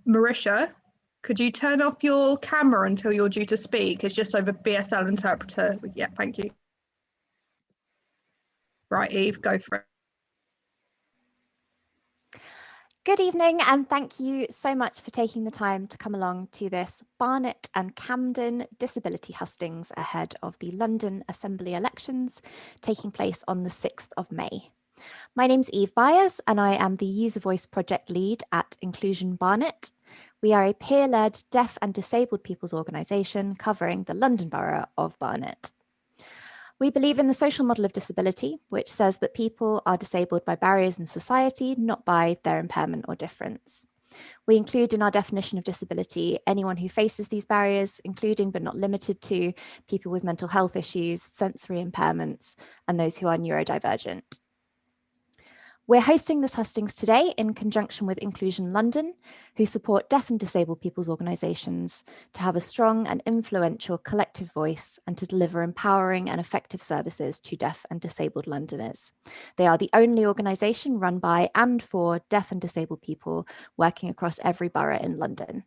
Marisha, could you turn off your camera until you're due to speak? It's just over BSL interpreter. Yeah, thank you. Right, Eve, go for it. Good evening, and thank you so much for taking the time to come along to this Barnet and Camden disability hustings ahead of the London Assembly elections taking place on the 6th of May. My name's Eve Byers, and I am the User Voice Project Lead at Inclusion Barnet. We are a peer-led deaf and disabled people's organisation covering the London Borough of Barnet. We believe in the social model of disability, which says that people are disabled by barriers in society, not by their impairment or difference. We include in our definition of disability anyone who faces these barriers, including but not limited to people with mental health issues, sensory impairments, and those who are neurodivergent. We're hosting this hustings today in conjunction with Inclusion London, who support deaf and disabled people's organisations to have a strong and influential collective voice and to deliver empowering and effective services to deaf and disabled Londoners. They are the only organisation run by and for deaf and disabled people working across every borough in London.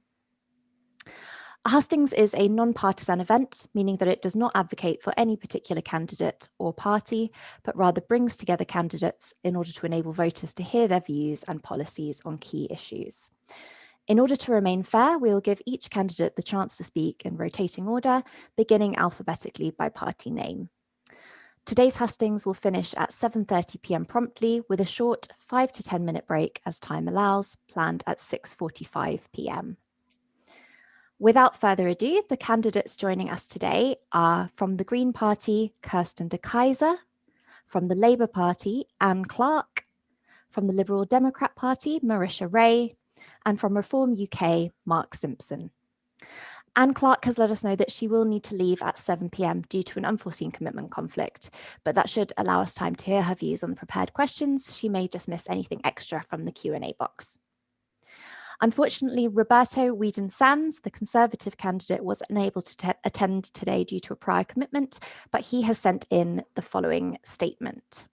Hustings is a non-partisan event, meaning that it does not advocate for any particular candidate or party, but rather brings together candidates in order to enable voters to hear their views and policies on key issues. In order to remain fair, we will give each candidate the chance to speak in rotating order, beginning alphabetically by party name. Today's hustings will finish at 7:30 p.m. promptly, with a short 5 to 10 minute break as time allows, planned at 6:45 p.m. Without further ado, the candidates joining us today are from the Green Party, Kirsten de Kaiser, from the Labour Party, Clarke, from the Liberal Democrat Party, Marisha Ray, and from Reform UK, Mark Simpson. Clarke has let us know that she will need to leave at 7 p.m. due to an unforeseen commitment conflict, but that should allow us time to hear her views on the prepared questions. She may just miss anything extra from the Q&A box. Unfortunately, Roberto Whedon-Sands, the Conservative candidate, was unable to attend today due to a prior commitment, but he has sent in the following statement.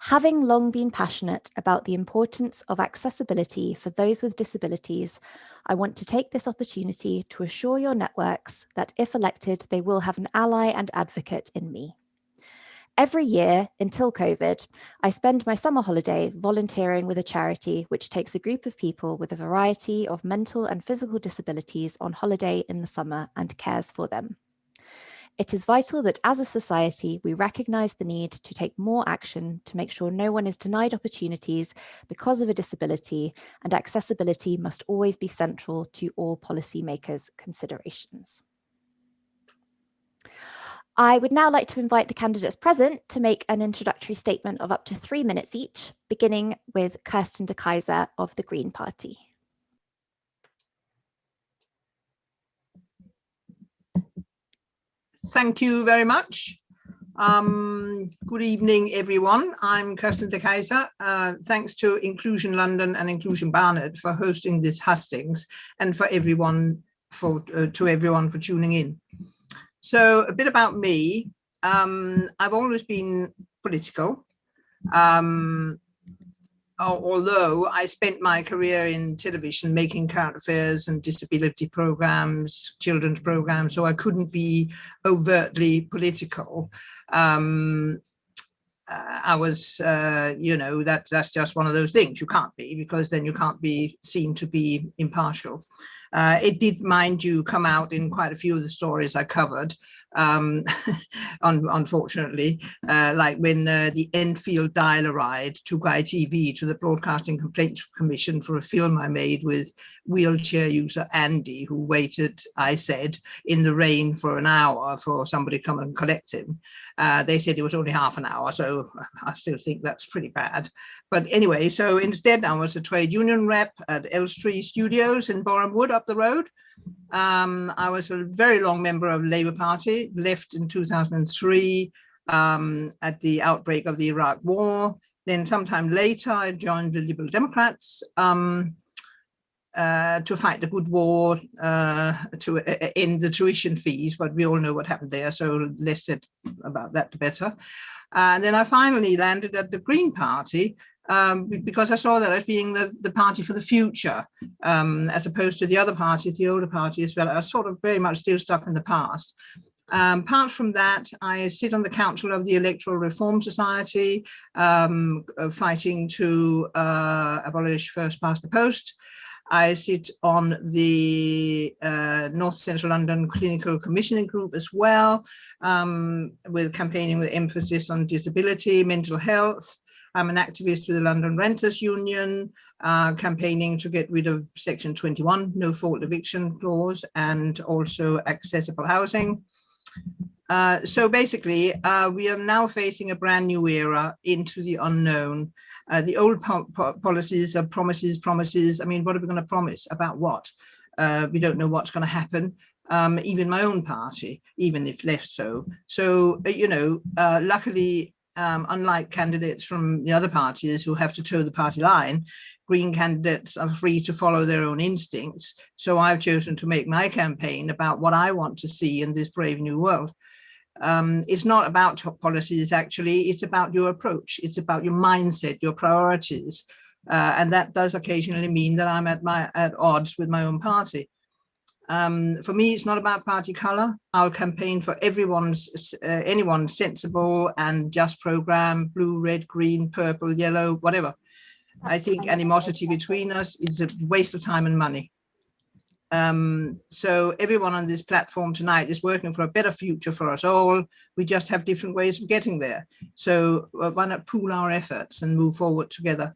Having long been passionate about the importance of accessibility for those with disabilities, I want to take this opportunity to assure your networks that if elected, they will have an ally and advocate in me. Every year, until COVID, I spend my summer holiday volunteering with a charity which takes a group of people with a variety of mental and physical disabilities on holiday in the summer and cares for them. It is vital that as a society, we recognise the need to take more action to make sure no one is denied opportunities because of a disability, and accessibility must always be central to all policymakers' considerations. I would now like to invite the candidates present to make an introductory statement of up to 3 minutes each, beginning with Kirsten de Kaiser of the Green Party. Thank you very much. Good evening, everyone. I'm Kirsten de Kaiser. Thanks to Inclusion London and Inclusion Barnet for hosting this hustings, and for everyone for tuning in. So a bit about me. I've always been political, although I spent my career in television making current affairs and disability programs, children's programs, so I couldn't be overtly political. I was, that's just one of those things you can't be, because then you can't be seen to be impartial. It did, mind you, come out in quite a few of the stories I covered, unfortunately, like when the Enfield dial-a-ride took ITV to the Broadcasting Complaints Commission for a film I made with wheelchair user Andy, who waited, I said, in the rain for an hour for somebody to come and collect him. They said it was only half an hour, so I still think that's pretty bad. But anyway, so instead I was a trade union rep at Elstree Studios in Boreham Wood up the road. I was a very long member of the Labour Party, left in 2003 at the outbreak of the Iraq War. Then sometime later, I joined the Liberal Democrats to fight the good war, to end the tuition fees, but we all know what happened there, so less said about that, the better. And then I finally landed at the Green Party, because I saw that as being the party for the future, as opposed to the other parties, the older parties, but are sort of very much still stuck in the past. Apart from that, I sit on the council of the Electoral Reform Society, fighting to abolish first past the post. I sit on the North Central London Clinical Commissioning Group as well, with campaigning with emphasis on disability, mental health. I'm an activist with the London Renters Union, campaigning to get rid of Section 21, no fault eviction clause, and also accessible housing. So basically, we are now facing a brand new era into the unknown. The old policies are promises. I mean, what are we going to promise? About what? We don't know what's going to happen. Even my own party, even if left so. So, you know, luckily, unlike candidates from the other parties who have to toe the party line, Green candidates are free to follow their own instincts. So I've chosen to make my campaign about what I want to see in this brave new world. It's not about policies, actually, it's about your approach. It's about your mindset, your priorities. And that does occasionally mean that I'm at odds with my own party. For me, it's not about party color. I'll campaign for anyone's sensible and just program, blue, red, green, purple, yellow, whatever. I think animosity between us is a waste of time and money. So everyone on this platform tonight is working for a better future for us all. We just have different ways of getting there. So why not pool our efforts and move forward together?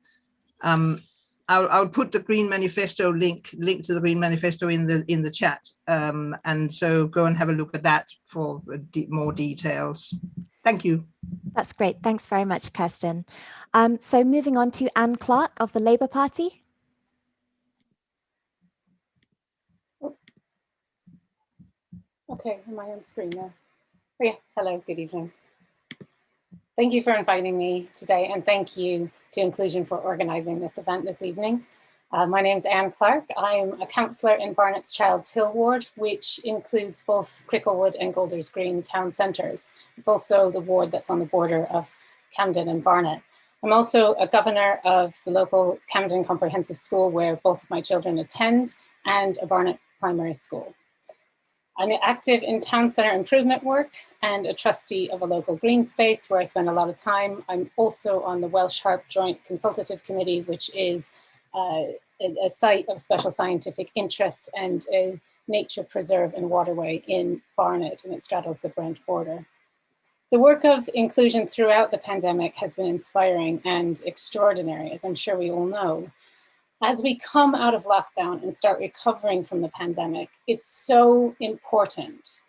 I'll put the Green Manifesto link to the Green Manifesto in the chat, and so go and have a look at that for more details. Thank you. That's great. Thanks very much, Kirsten. So moving on to Anne Clarke of the Labour Party. Okay, am I on screen now? Oh yeah, hello, good evening. Thank you for inviting me today, and thank you to Inclusion for organising this event this evening. My name is Anne Clarke. I'm a councillor in Barnet's Childs Hill ward, which includes both Cricklewood and Golders Green town centres. It's also the ward that's on the border of Camden and Barnet. I'm also a governor of the local Camden Comprehensive School where both of my children attend, and a Barnet primary school. I'm active in town centre improvement work and a trustee of a local green space where I spend a lot of time. I'm also on the Welsh Harp Joint Consultative Committee, which is a site of special scientific interest and a nature preserve and waterway in Barnet, and it straddles the Brent border. The work of inclusion throughout the pandemic has been inspiring and extraordinary, as I'm sure we all know. As we come out of lockdown and start recovering from the pandemic, it's so important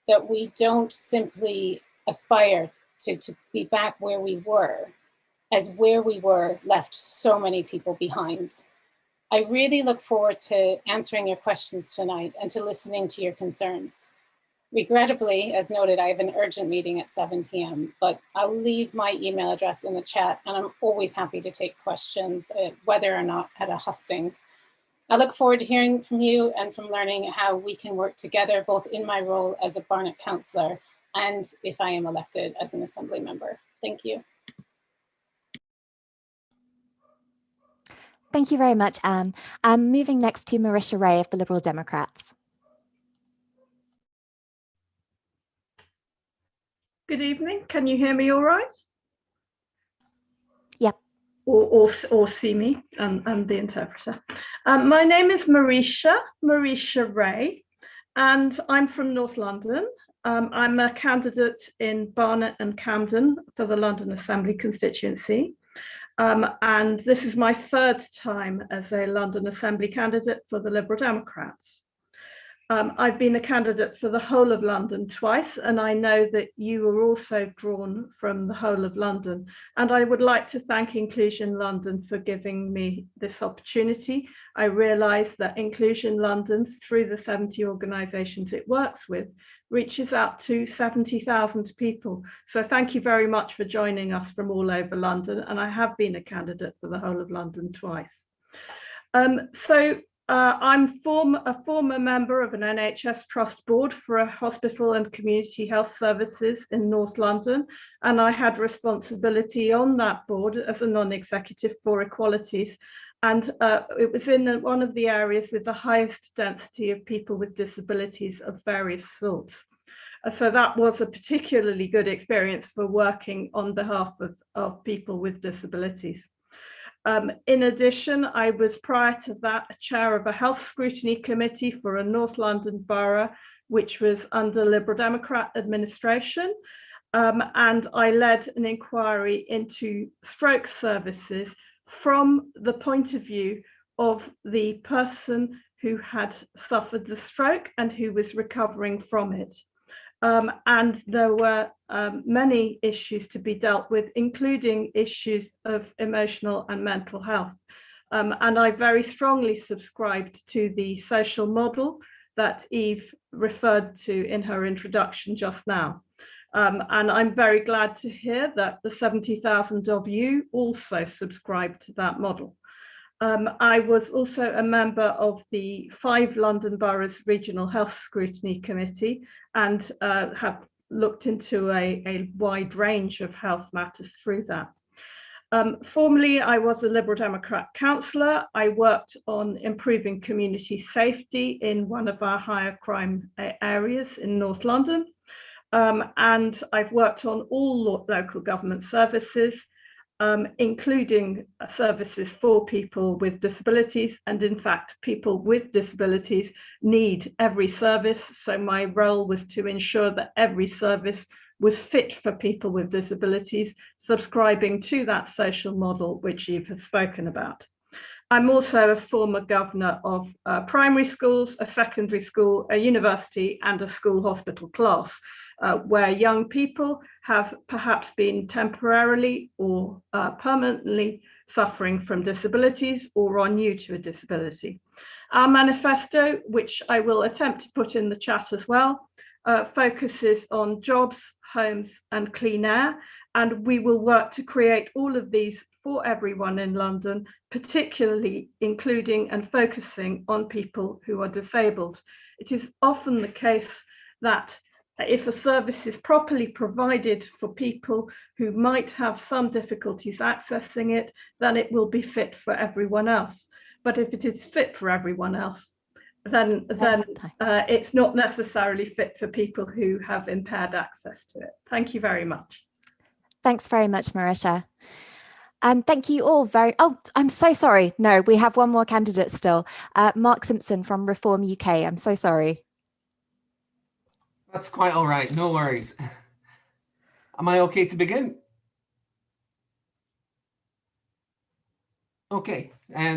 that we don't simply aspire to be back where we were, as where we were left so many people behind. I really look forward to answering your questions tonight and to listening to your concerns. Regrettably, as noted, I have an urgent meeting at 7 p.m, but I'll leave my email address in the chat, and I'm always happy to take questions, whether or not at a hustings. I look forward to hearing from you and from learning how we can work together, both in my role as a Barnet councillor and if I am elected as an assembly member. Thank you. Thank you very much, Anne. Moving next to Marisha Ray of the Liberal Democrats. Good evening. Can you hear me all right? Yep. Or see me and the interpreter. My name is Marisha Ray, and I'm from North London. I'm a candidate in Barnet and Camden for the London Assembly constituency. And this is my third time as a London Assembly candidate for the Liberal Democrats. I've been a candidate for the whole of London twice, and I know that you are also drawn from the whole of London. And I would like to thank Inclusion London for giving me this opportunity. I realise that Inclusion London, through the 70 organisations it works with, reaches out to 70,000 people. So thank you very much for joining us from all over London. And I have been a candidate for the whole of London twice. I'm a former member of an NHS Trust Board for a hospital and community health services in North London, and I had responsibility on that board as a non-executive for equalities. And it was in one of the areas with the highest density of people with disabilities of various sorts. So that was a particularly good experience for working on behalf of people with disabilities. In addition, I was prior to that a chair of a health scrutiny committee for a North London borough, which was under Liberal Democrat administration. And I led an inquiry into stroke services from the point of view of the person who had suffered the stroke and who was recovering from it. And there were many issues to be dealt with, including issues of emotional and mental health. And I very strongly subscribed to the social model that Eve referred to in her introduction just now. And I'm very glad to hear that the 70,000 of you also subscribe to that model. I was also a member of the 5 London Boroughs Regional Health Scrutiny Committee and have looked into a wide range of health matters through that. Formerly, I was a Liberal Democrat councillor. I worked on improving community safety in one of our higher crime areas in North London. And I've worked on all local government services, including services for people with disabilities. And in fact, people with disabilities need every service. So my role was to ensure that every service was fit for people with disabilities, subscribing to that social model which Eve has spoken about. I'm also a former governor of primary schools, a secondary school, a university, and a school hospital class, where young people have perhaps been temporarily or permanently suffering from disabilities or are new to a disability. Our manifesto, which I will attempt to put in the chat as well, focuses on jobs, homes, and clean air, and we will work to create all of these for everyone in London, particularly including and focusing on people who are disabled. It is often the case that if a service is properly provided for people who might have some difficulties accessing it, then it will be fit for everyone else. But if it is fit for everyone else, then it's not necessarily fit for people who have impaired access to it. Thank you very much. Thanks very much, Marisha. Thank you all very, oh, I'm so sorry. No, we have one more candidate still. Mark Simpson from Reform UK. I'm so sorry. That's quite all right, no worries. Am I okay to begin? Okay,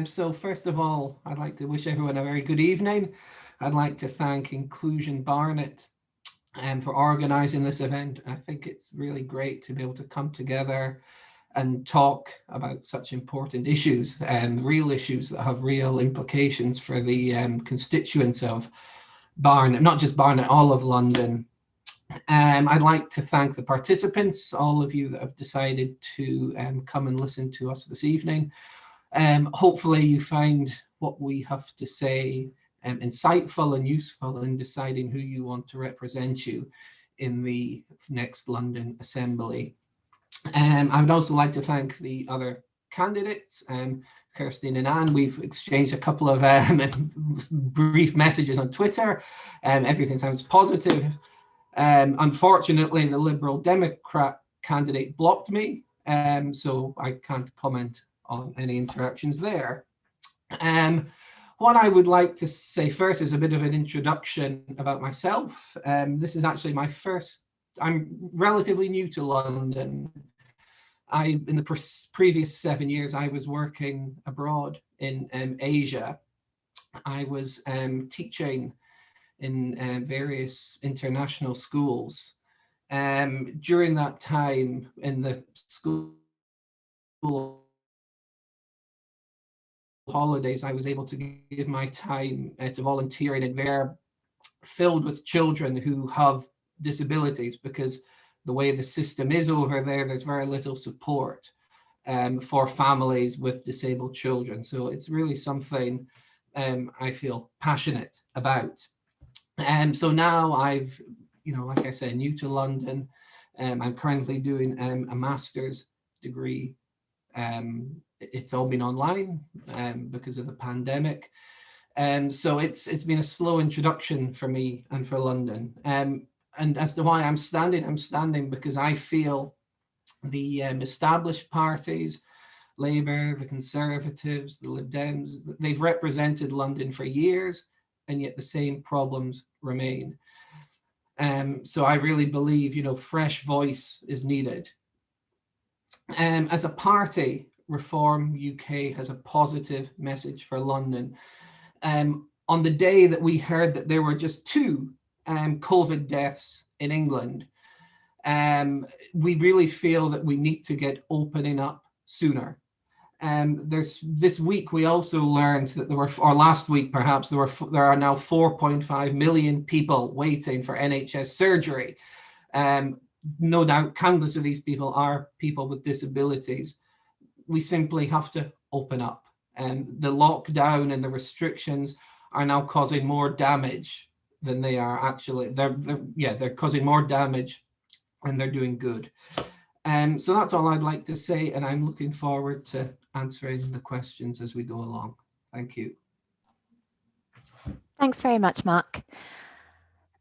so first of all, I'd like to wish everyone a very good evening. I'd like to thank Inclusion Barnet for organising this event. I think it's really great to be able to come together and talk about such important issues, real issues that have real implications for the constituents of Barnet, not just Barnet, all of London. I'd like to thank the participants, all of you that have decided to come and listen to us this evening. Hopefully you find what we have to say insightful and useful in deciding who you want to represent you in the next London Assembly. I would also like to thank the other candidates, Kirsten and Anne. We've exchanged a couple of brief messages on Twitter. Everything sounds positive. Unfortunately, the Liberal Democrat candidate blocked me, so I can't comment on any interactions there. What I would like to say first is a bit of an introduction about myself. This is actually my first, I'm relatively new to London. In the previous 7 years, I was working abroad in Asia. I was teaching in various international schools. During that time in the school holidays, I was able to give my time to volunteering, and they're filled with children who have disabilities, because the way the system is over there, there's very little support for families with disabled children. So it's really something I feel passionate about. So now I've, like I said, new to London. I'm currently doing a master's degree. It's all been online because of the pandemic. So it's been a slow introduction for me and for London. And as to why I'm standing because I feel the established parties, Labour, the Conservatives, the Lib Dems, they've represented London for years, and yet the same problems remain. So I really believe, fresh voice is needed. As a party, Reform UK has a positive message for London. On the day that we heard that there were just 2 COVID deaths in England, we really feel that we need to get opening up sooner. This week we also learned that there were, or last week perhaps, there are now 4.5 million people waiting for NHS surgery. No doubt countless of these people are people with disabilities. We simply have to open up, and the lockdown and the restrictions are now causing more damage than they are actually. They're causing more damage and they're doing good. So that's all I'd like to say, and I'm looking forward to answering the questions as we go along. Thank you. Thanks very much, Mark.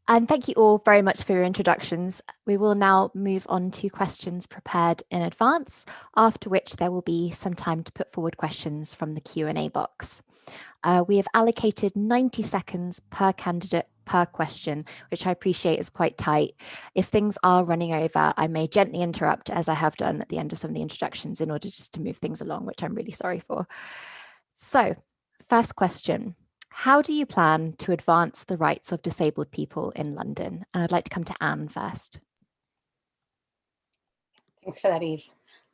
And thank you all very much for your introductions. We will now move on to questions prepared in advance, after which there will be some time to put forward questions from the Q&A box. We have allocated 90 seconds per candidate per question, which I appreciate is quite tight. If things are running over, I may gently interrupt, as I have done at the end of some of the introductions, in order just to move things along, which I'm really sorry for. So, first question. How do you plan to advance the rights of disabled people in London? And I'd like to come to Anne first. Thanks for that, Eve.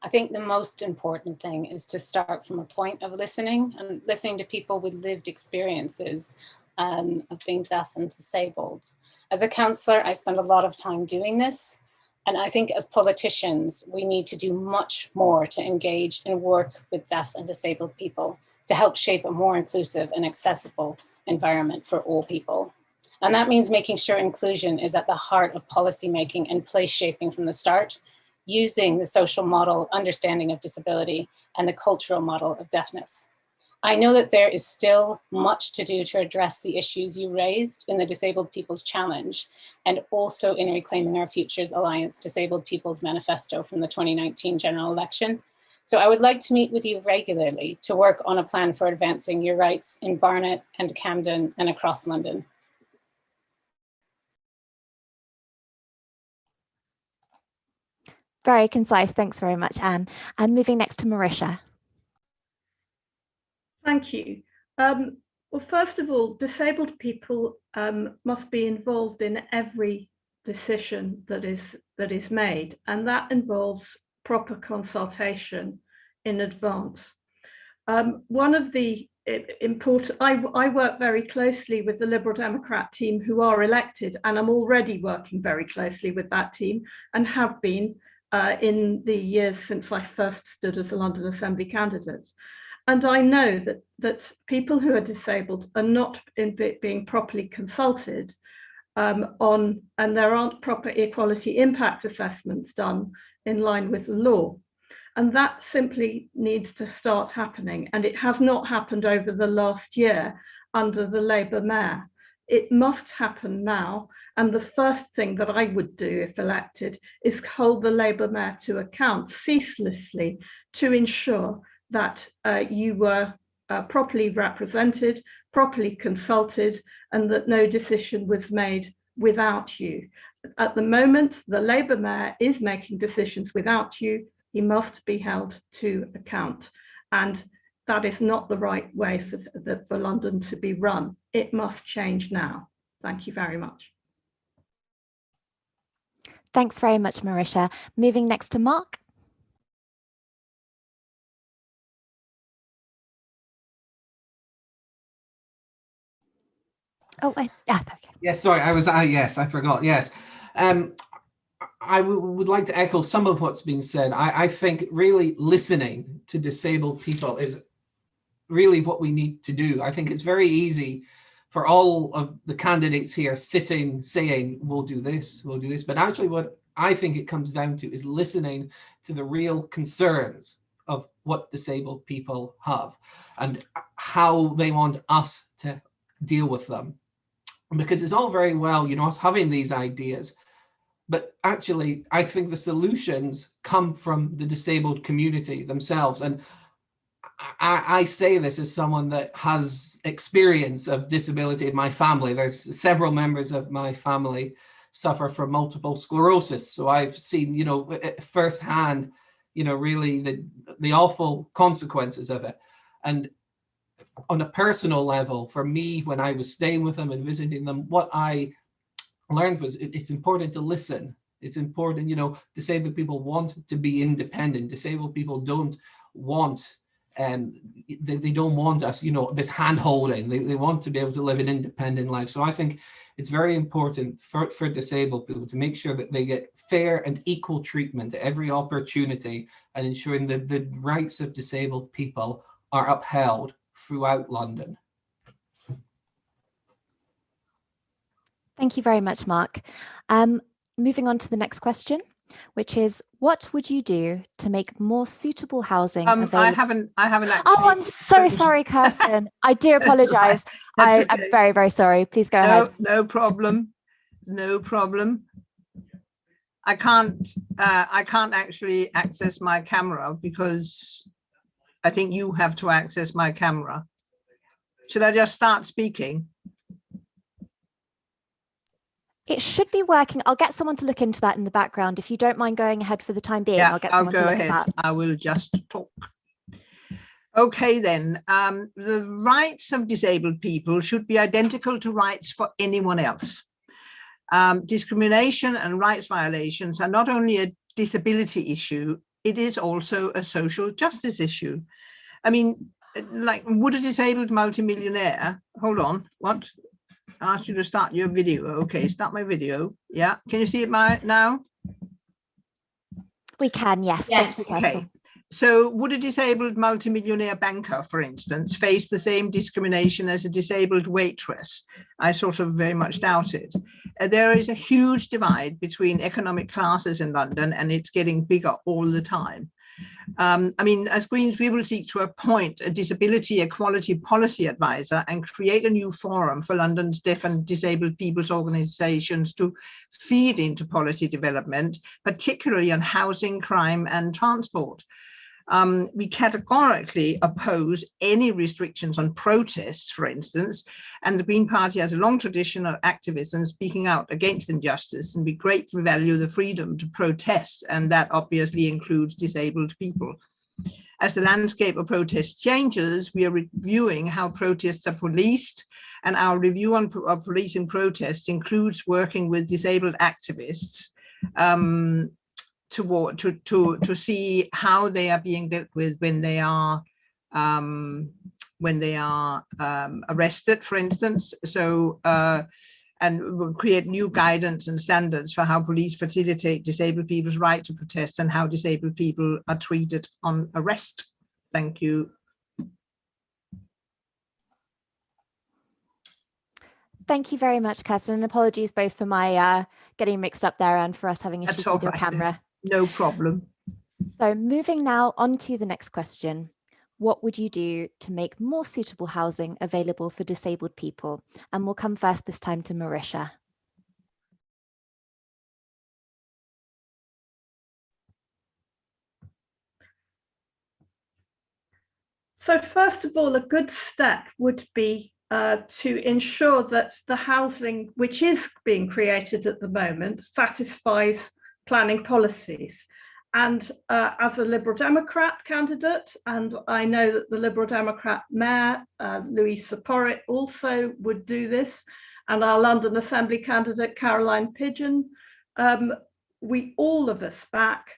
I think the most important thing is to start from a point of listening, and listening to people with lived experiences of being deaf and disabled. As a counsellor, I spend a lot of time doing this. And I think as politicians, we need to do much more to engage and work with deaf and disabled people to help shape a more inclusive and accessible environment for all people. And that means making sure inclusion is at the heart of policymaking and place shaping from the start, using the social model understanding of disability and the cultural model of deafness. I know that there is still much to do to address the issues you raised in the Disabled People's Challenge, and also in Reclaiming Our Futures Alliance Disabled People's Manifesto from the 2019 general election. So I would like to meet with you regularly to work on a plan for advancing your rights in Barnet and Camden and across London. Very concise. Thanks very much, Anne. And moving next to Marisha. Thank you. Well, first of all, disabled people must be involved in every decision that is made, and that involves proper consultation in advance. One of the important, I work very closely with the Liberal Democrat team who are elected, and I'm already working very closely with that team and have been in the years since I first stood as a London Assembly candidate. And I know that people who are disabled are not being properly consulted on, and there aren't proper equality impact assessments done in line with the law. And that simply needs to start happening. And it has not happened over the last year under the Labour mayor. It must happen now. And the first thing that I would do if elected is hold the Labour mayor to account ceaselessly to ensure that you were properly represented, properly consulted, and that no decision was made without you. At the moment, the Labour mayor is making decisions without you. He must be held to account. And that is not the right way for London to be run. It must change now. Thank you very much. Thanks very much, Marisha. Moving next to Mark. Oh, okay. Yes, sorry, yes, I forgot. Yes. I would like to echo some of what's been said. I think really listening to disabled people is really what we need to do. I think it's very easy for all of the candidates here sitting saying, we'll do this, but actually what I think it comes down to is listening to the real concerns of what disabled people have and how they want us to deal with them. Because it's all very well, you know, us having these ideas, but actually I think the solutions come from the disabled community themselves. And I say this as someone that has experience of disability in my family. There's several members of my family suffer from multiple sclerosis. So I've seen, you know, firsthand, you know, really the awful consequences of it. And on a personal level, for me, when I was staying with them and visiting them, what I learned was it's important to listen. It's important, you know, disabled people want to be independent. Disabled people don't want they don't want us, you know, this hand holding. They want to be able to live an independent life. So I think it's very important for disabled people to make sure that they get fair and equal treatment at every opportunity, and ensuring that the rights of disabled people are upheld throughout London. Thank you very much, Mark. Moving on to the next question, which is, what would you do to make more suitable housing available? I haven't actually. Oh, I'm so sorry, Kirsten. I do apologize. Okay. I'm very, very sorry. Please go ahead. No problem. No problem. I can't actually access my camera because I think you have to access my camera. Should I just start speaking? It should be working. I'll get someone to look into that in the background. If you don't mind going ahead for the time being, yeah, I'll get someone to look at that. I will just talk. Okay, then. The rights of disabled people should be identical to rights for anyone else. Discrimination and rights violations are not only a disability issue, it is also a social justice issue. I mean, like, would a disabled multimillionaire, hold on, what? I asked you to start your video. Okay, start my video. Yeah, can you see it now? We can, yes. Yes. Okay. So would a disabled multimillionaire banker, for instance, face the same discrimination as a disabled waitress? I sort of very much doubt it. There is a huge divide between economic classes in London, and it's getting bigger all the time. I mean, as Greens, we will seek to appoint a disability equality policy advisor and create a new forum for London's deaf and disabled people's organisations to feed into policy development, particularly on housing, crime and transport. We categorically oppose any restrictions on protests, for instance, and the Green Party has a long tradition of activism speaking out against injustice, and we greatly value the freedom to protest, and that obviously includes disabled people. As the landscape of protests changes, we are reviewing how protests are policed, and our review on policing protests includes working with disabled activists to see how they are being dealt with when they are arrested, for instance. So and we'll create new guidance and standards for how police facilitate disabled people's right to protest and how disabled people are treated on arrest. Thank you. Thank you very much, Kirsten, and apologies both for my getting mixed up there and for us having issues with your camera. No problem. So moving now on to the next question. What would you do to make more suitable housing available for disabled people? And we'll come first this time to Marisha. So first of all, a good step would be to ensure that the housing which is being created at the moment satisfies planning policies. And as a Liberal Democrat candidate, and I know that the Liberal Democrat Mayor, Louisa Porritt, also would do this, and our London Assembly candidate, Caroline Pidgeon, we all of us back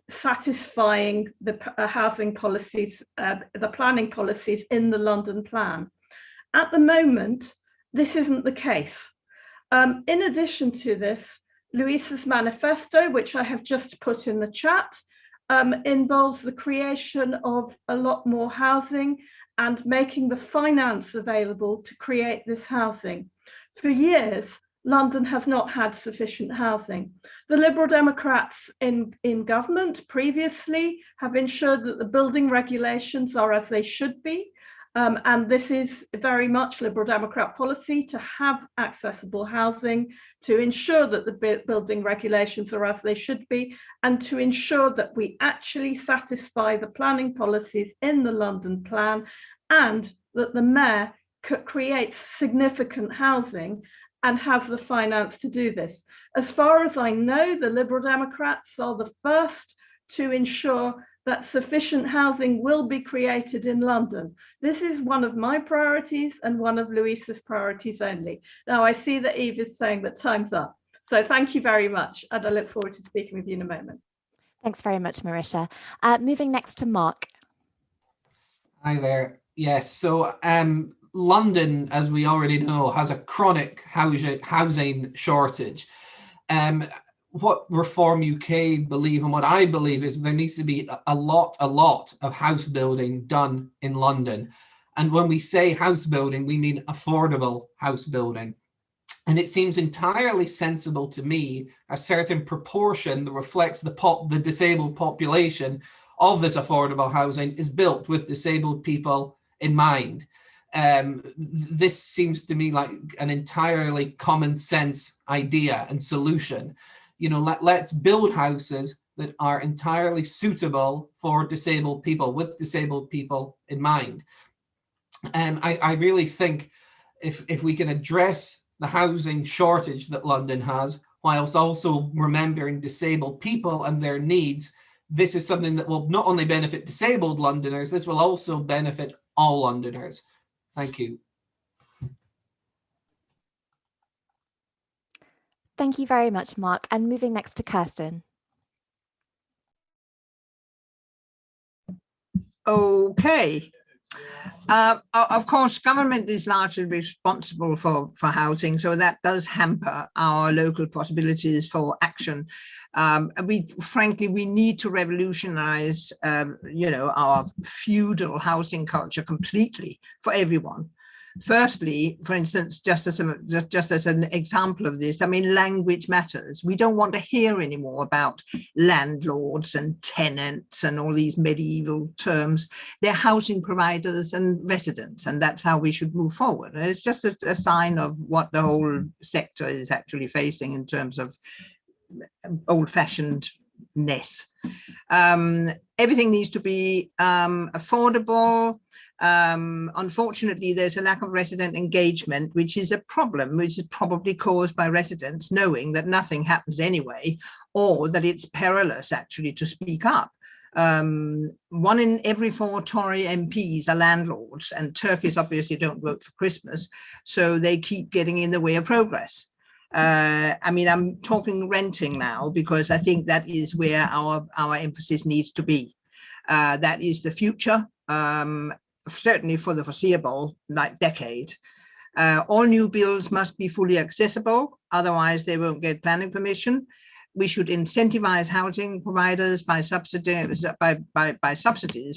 satisfying the housing policies, the planning policies in the London plan. At the moment, this isn't the case. In addition to this, Louisa's manifesto, which I have just put in the chat, involves the creation of a lot more housing and making the finance available to create this housing. For years, London has not had sufficient housing. The Liberal Democrats in government previously have ensured that the building regulations are as they should be. And this is very much Liberal Democrat policy to have accessible housing, to ensure that the building regulations are as they should be, and to ensure that we actually satisfy the planning policies in the London plan, and that the mayor creates significant housing and has the finance to do this. As far as I know, the Liberal Democrats are the first to ensure that sufficient housing will be created in London. This is one of my priorities and one of Louisa's priorities only. Now, I see that Eve is saying that time's up. So thank you very much, and I look forward to speaking with you in a moment. Thanks very much, Marisha. Moving next to Mark. Hi there. Yes, so London, as we already know, has a chronic housing shortage. What Reform UK believe and what I believe is there needs to be a lot of house building done in London. And when we say house building, we mean affordable house building. And it seems entirely sensible to me, a certain proportion that reflects the disabled population of this affordable housing is built with disabled people in mind. This seems to me like an entirely common sense idea and solution. You know, let's build houses that are entirely suitable for disabled people, with disabled people in mind. I really think if we can address the housing shortage that London has, whilst also remembering disabled people and their needs, this is something that will not only benefit disabled Londoners, this will also benefit all Londoners. Thank you. Thank you very much, Mark. And moving next to Kirsten. Okay. Of course, government is largely responsible for housing, so that does hamper our local possibilities for action. Frankly, we need to revolutionize, our feudal housing culture completely for everyone. Firstly, for instance, just as an example of this, I mean, language matters. We don't want to hear anymore about landlords and tenants and all these medieval terms. They're housing providers and residents, and that's how we should move forward. And it's just a sign of what the whole sector is actually facing in terms of old-fashionedness. Everything needs to be affordable. Unfortunately, there's a lack of resident engagement, which is a problem, which is probably caused by residents knowing that nothing happens anyway, or that it's perilous actually to speak up. 1 in every 4 Tory MPs are landlords, and Turkeys obviously don't vote for Christmas, so they keep getting in the way of progress. I mean, I'm talking renting now because I think that is where our emphasis needs to be. That is the future. Certainly for the foreseeable decade. All new builds must be fully accessible, otherwise they won't get planning permission. We should incentivize housing providers by subsidies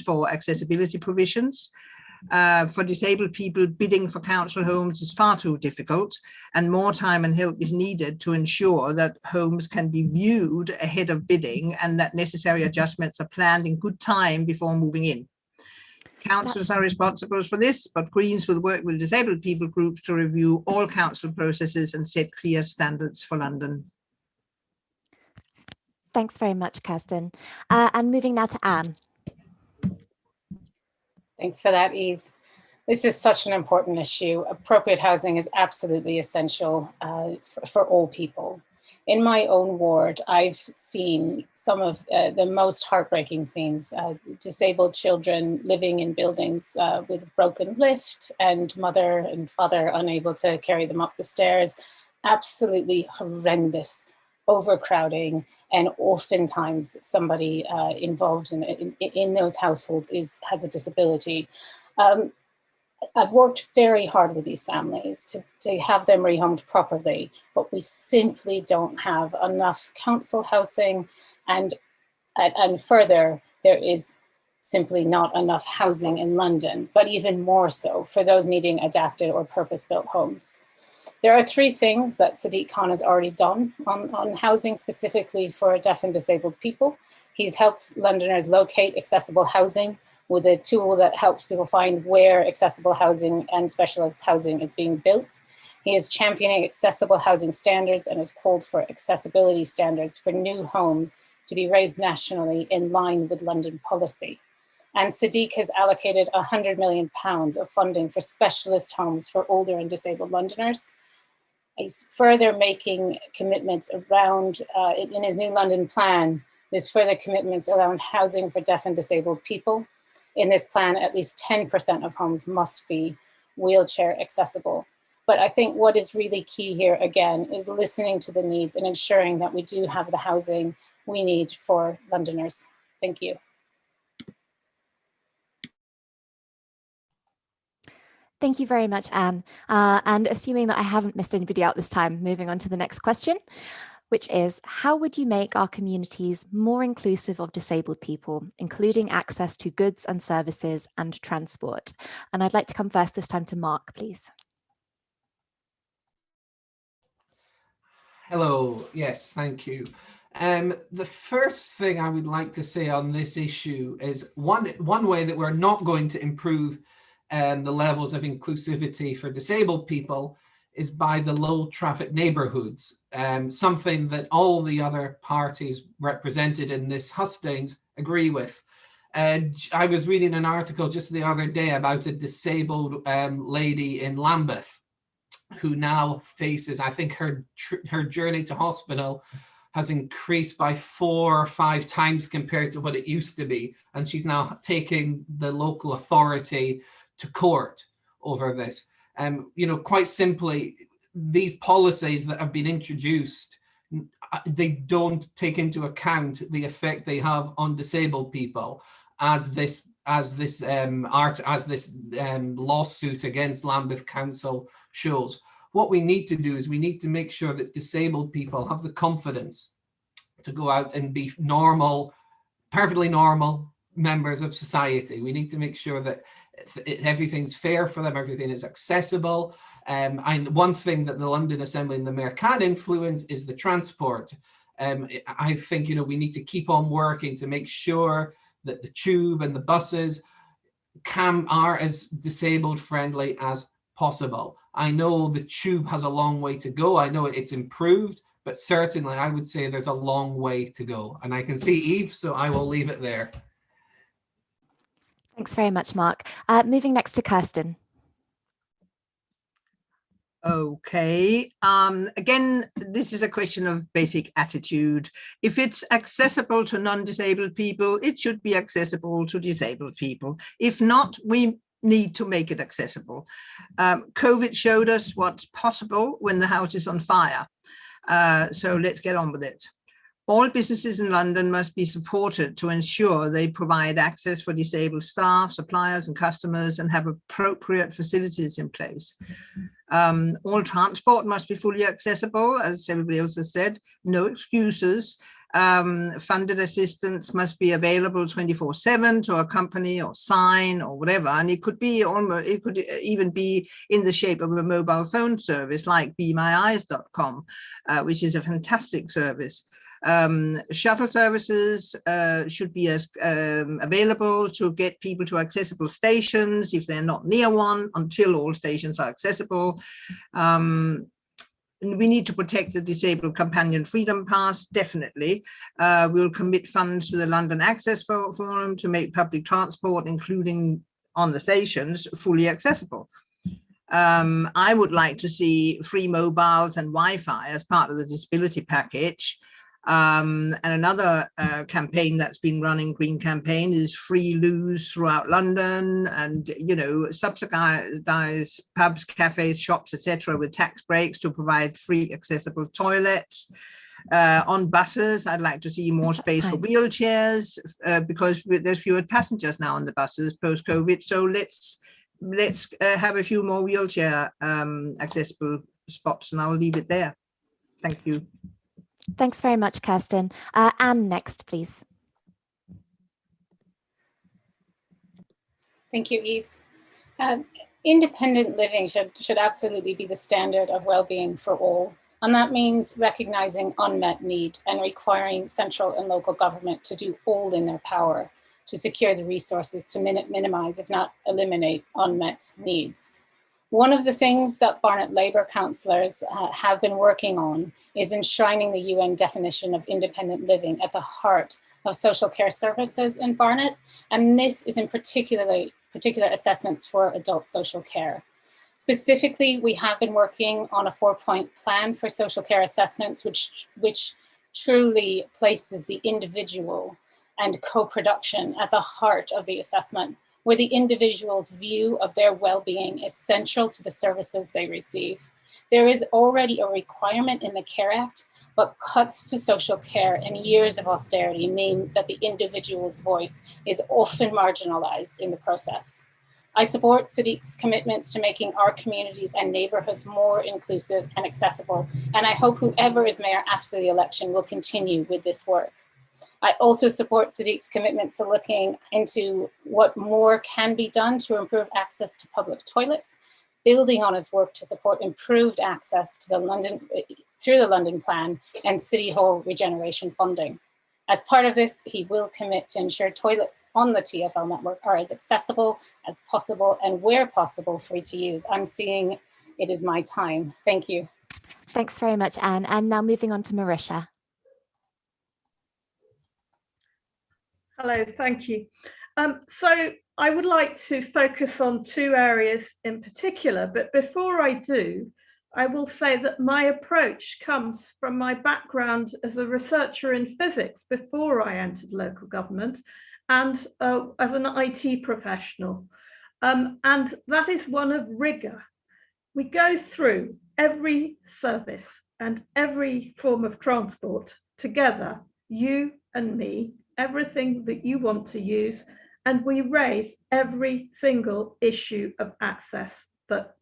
for accessibility provisions. For disabled people, bidding for council homes is far too difficult, and more time and help is needed to ensure that homes can be viewed ahead of bidding and that necessary adjustments are planned in good time before moving in. Councils are responsible for this, but Greens will work with disabled people groups to review all council processes and set clear standards for London. Thanks very much, Kirsten. And moving now to Anne. Thanks for that, Eve. This is such an important issue. Appropriate housing is absolutely essential for all people. In my own ward, I've seen some of the most heartbreaking scenes, disabled children living in buildings with a broken lift and mother and father unable to carry them up the stairs. Absolutely horrendous overcrowding, and oftentimes somebody involved in those households has a disability. I've worked very hard with these families to have them rehomed properly, but we simply don't have enough council housing. And And further, there is simply not enough housing in London, but even more so for those needing adapted or purpose-built homes. There are 3 things that Sadiq Khan has already done on housing specifically for deaf and disabled people. He's helped Londoners locate accessible housing with a tool that helps people find where accessible housing and specialist housing is being built. He is championing accessible housing standards and has called for accessibility standards for new homes to be raised nationally in line with London policy. And Sadiq has allocated £100 million of funding for specialist homes for older and disabled Londoners. He's further making commitments around, in his new London plan, there's further commitments around housing for deaf and disabled people. In this plan, at least 10% of homes must be wheelchair accessible. But I think what is really key here, again, is listening to the needs and ensuring that we do have the housing we need for Londoners. Thank you. Thank you very much, Anne. And assuming that I haven't missed anybody out this time, moving on to the next question, which is, how would you make our communities more inclusive of disabled people, including access to goods and services and transport? And I'd like to come first this time to Mark, please. Hello, yes, thank you. The first thing I would like to say on this issue is one way that we're not going to improve the levels of inclusivity for disabled people is by the low traffic neighborhoods, something that all the other parties represented in this hustings agree with. I was reading an article just the other day about a disabled lady in Lambeth who now faces, I think her journey to hospital has increased by 4 or 5 times compared to what it used to be. And she's now taking the local authority to court over this. You know, quite simply, these policies that have been introduced, they don't take into account the effect they have on disabled people, as this lawsuit against Lambeth Council shows. What we need to do is we need to make sure that disabled people have the confidence to go out and be normal, perfectly normal members of society. We need to make sure that everything's fair for them, everything is accessible. And one thing that the London Assembly and the Mayor can influence is the transport. I think, you know, we need to keep on working to make sure that the tube and the buses are as disabled friendly as possible. I know the tube has a long way to go. I know it's improved, but certainly I would say there's a long way to go. And I can see Eve, so I will leave it there. Thanks very much, Mark. Moving next to Kirsten. Okay. Again, this is a question of basic attitude. If it's accessible to non-disabled people, it should be accessible to disabled people. If not, we need to make it accessible. COVID showed us what's possible when the house is on fire. So let's get on with it. All businesses in London must be supported to ensure they provide access for disabled staff, suppliers and customers, and have appropriate facilities in place. All transport must be fully accessible, as everybody else has said, no excuses. Funded assistance must be available 24/7 to accompany or sign or whatever. And it could even be in the shape of a mobile phone service like BeMyEyes.com, which is a fantastic service. Shuttle services should be available to get people to accessible stations if they're not near one, until all stations are accessible. We need to protect the Disabled Companion Freedom Pass, definitely. We'll commit funds to the London Access Forum to make public transport, including on the stations, fully accessible. I would like to see free mobiles and Wi-Fi as part of the disability package. And another campaign that's been running, green campaign, is free loos throughout London, and, you know, subsidize pubs, cafes, shops, etc. with tax breaks to provide free accessible toilets. On buses, I'd like to see more space for wheelchairs, because there's fewer passengers now on the buses post-COVID. So let's have a few more wheelchair accessible spots, and I'll leave it there. Thank you. Thanks very much, Kirsten. Anne next, please. Thank you, Eve. Independent living should absolutely be the standard of well-being for all. And that means recognizing unmet need and requiring central and local government to do all in their power to secure the resources to minimize, if not eliminate, unmet needs. One of the things that Barnet Labour councillors have been working on is enshrining the UN definition of independent living at the heart of social care services in Barnet. And this is in particular assessments for adult social care. Specifically, we have been working on a 4-point plan for social care assessments, which truly places the individual and co-production at the heart of the assessment, where the individual's view of their well-being is central to the services they receive. There is already a requirement in the CARE Act, but cuts to social care and years of austerity mean that the individual's voice is often marginalized in the process. I support Sadiq's commitments to making our communities and neighborhoods more inclusive and accessible, and I hope whoever is mayor after the election will continue with this work. I also support Sadiq's commitment to looking into what more can be done to improve access to public toilets, building on his work to support improved access to through the London Plan and City Hall regeneration funding. As part of this, he will commit to ensure toilets on the TfL network are as accessible as possible and where possible free to use. I'm seeing it is my time. Thank you. Thanks very much, Anne. And now moving on to Marisha. Hello, thank you. So I would like to focus on 2 areas in particular, but before I do, I will say that my approach comes from my background as a researcher in physics before I entered local government and as an IT professional. And that is one of rigor. We go through every service and every form of transport together, you and me, everything that you want to use, and we raise every single issue of access that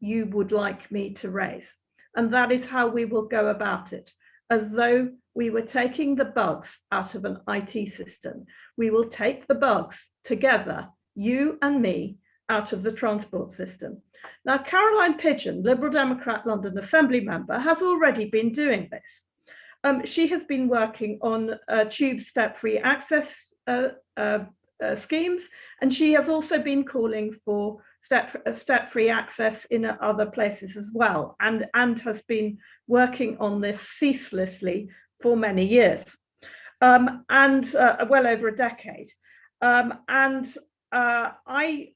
you would like me to raise. And that is how we will go about it, as though we were taking the bugs out of an IT system. We will take the bugs together, you and me, out of the transport system. Now, Caroline Pigeon, Liberal Democrat London Assembly member, has already been doing this. She has been working on tube step-free access schemes, and she has also been calling for step-free access in other places as well, and has been working on this ceaselessly for many years, and well over a decade. I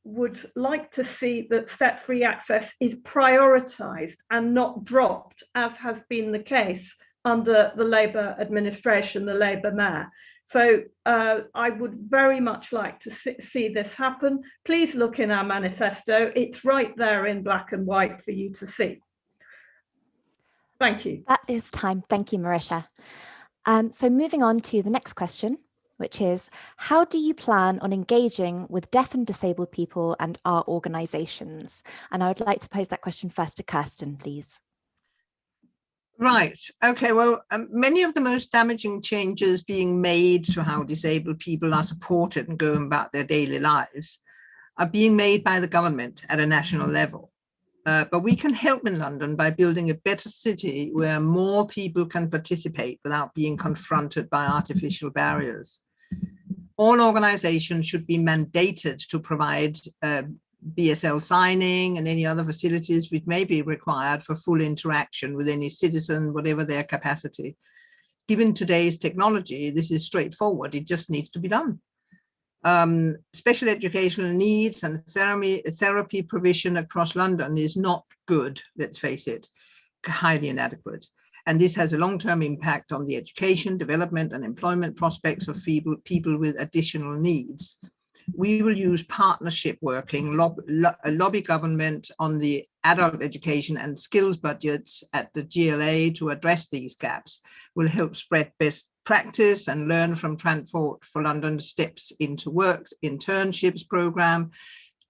would like to see that step-free access is prioritised and not dropped, as has been the case under the Labour administration, the Labour mayor. So I would very much like to see this happen. Please look in our manifesto. It's right there in black and white for you to see. Thank you. That is time. Thank you, Marisha. So moving on to the next question, which is, how do you plan on engaging with deaf and disabled people and our organisations? And I would like to pose that question first to Kirsten, please. Right. Okay. Well, many of the most damaging changes being made to how disabled people are supported and going about their daily lives are being made by the government at a national level. But we can help in London by building a better city where more people can participate without being confronted by artificial barriers. All organisations should be mandated to provide BSL signing and any other facilities which may be required for full interaction with any citizen, whatever their capacity. Given today's technology, this is straightforward. It just needs to be done. Special educational needs and therapy provision across London is not good, let's face it, highly inadequate. And this has a long-term impact on the education, development and employment prospects of people with additional needs. We will use partnership working, lobby government on the adult education and skills budgets at the GLA to address these gaps. We'll help spread best practice and learn from Transport for London Steps into Work internships program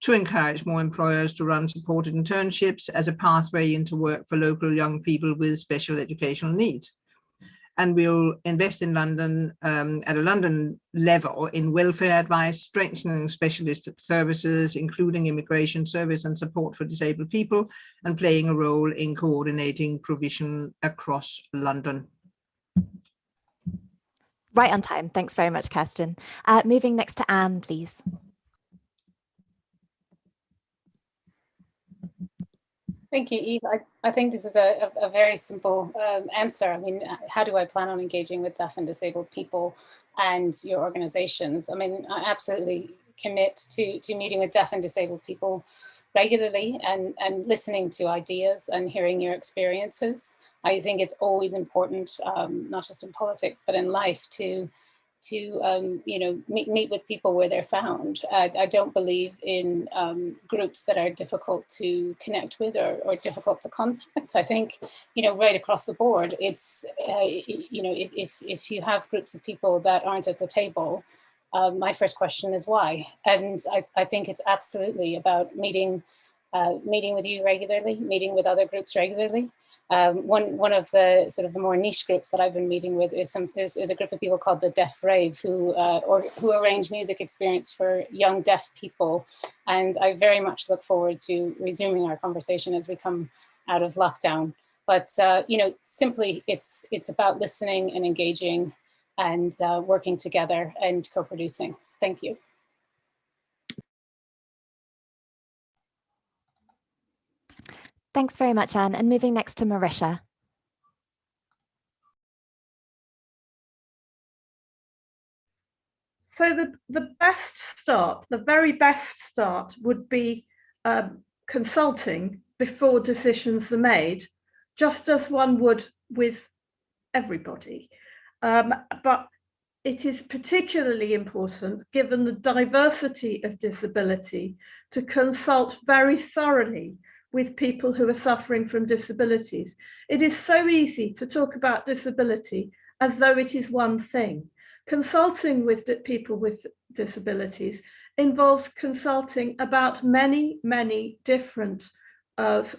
to encourage more employers to run supported internships as a pathway into work for local young people with special educational needs. And we'll invest in London at a London level in welfare advice, strengthening specialist services, including immigration service and support for disabled people, and playing a role in coordinating provision across London. Right on time. Thanks very much, Kirsten. Moving next to Anne, please. Thank you, Eve. I think this is a very simple answer. I mean, how do I plan on engaging with deaf and disabled people and your organizations? I mean, I absolutely commit to meeting with deaf and disabled people regularly and listening to ideas and hearing your experiences. I think it's always important, not just in politics, but in life, to you know, meet with people where they're found. I don't believe in groups that are difficult to connect with or difficult to contact. I think, you know, right across the board, it's, you know, if you have groups of people that aren't at the table, my first question is why? And I think it's absolutely about meeting with you regularly, meeting with other groups regularly. One of the sort of the more niche groups that I've been meeting with is a group of people called the Deaf Rave, who arrange music experience for young deaf people. And I very much look forward to resuming our conversation as we come out of lockdown. But you know, simply it's about listening and engaging and working together and co-producing. So thank you. Thanks very much, Anne. And moving next to Marisha. So the best start, the very best start would be consulting before decisions are made, just as one would with everybody. But it is particularly important, given the diversity of disability, to consult very thoroughly with people who are suffering from disabilities. It is so easy to talk about disability as though it is one thing. Consulting with people with disabilities involves consulting about many, many different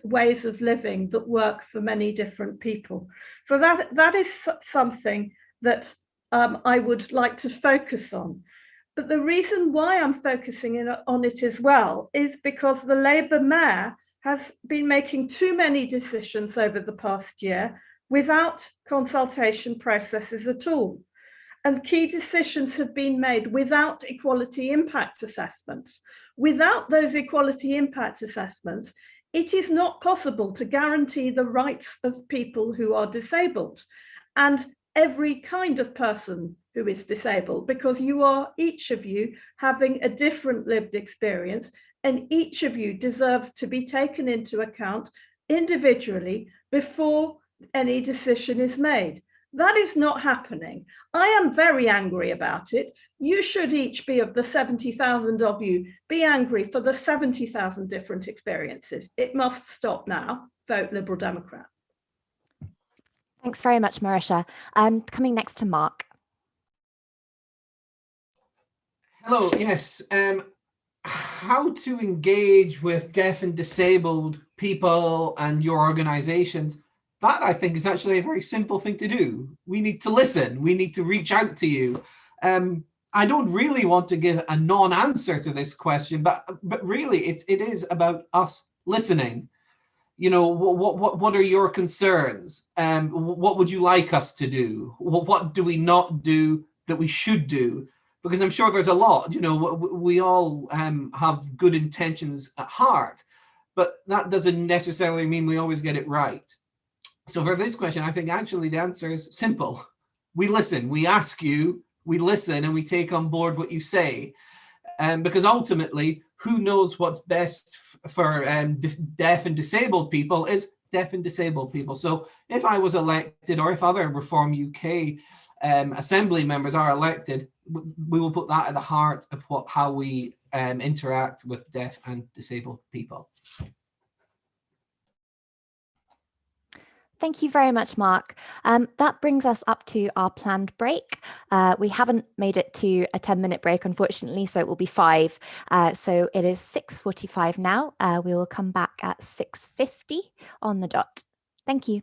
ways of living that work for many different people. So that is something that I would like to focus on. But the reason why I'm focusing on it as well is because the Labour mayor has been making too many decisions over the past year without consultation processes at all. And key decisions have been made without equality impact assessments. Without those equality impact assessments, it is not possible to guarantee the rights of people who are disabled and every kind of person who is disabled, because you are, each of you, having a different lived experience, and each of you deserves to be taken into account individually before any decision is made. That is not happening. I am very angry about it. You should each be, of the 70,000 of you, be angry for the 70,000 different experiences. It must stop now. Vote Liberal Democrat. Thanks very much, Marisha. Coming next to Mark. Hello, yes. How to engage with deaf and disabled people and your organizations, that I think is actually a very simple thing to do. We need to listen. We need to reach out to you. I don't really want to give a non-answer to this question, but really it is about us listening. You know, what are your concerns? What would you like us to do? What do we not do that we should do? Because I'm sure there's a lot, you know, we all have good intentions at heart, but that doesn't necessarily mean we always get it right. So for this question, I think actually the answer is simple. We listen, we ask you, we listen, and we take on board what you say. Because ultimately, who knows what's best for deaf and disabled people is deaf and disabled people. So if I was elected, or if other Reform UK Assembly members are elected, we will put that at the heart of how we interact with deaf and disabled people. Thank you very much, Mark. That brings us up to our planned break. We haven't made it to a 10-minute break, unfortunately, so it will be 5. So it is 6:45 now. We will come back at 6:50 on the dot. Thank you.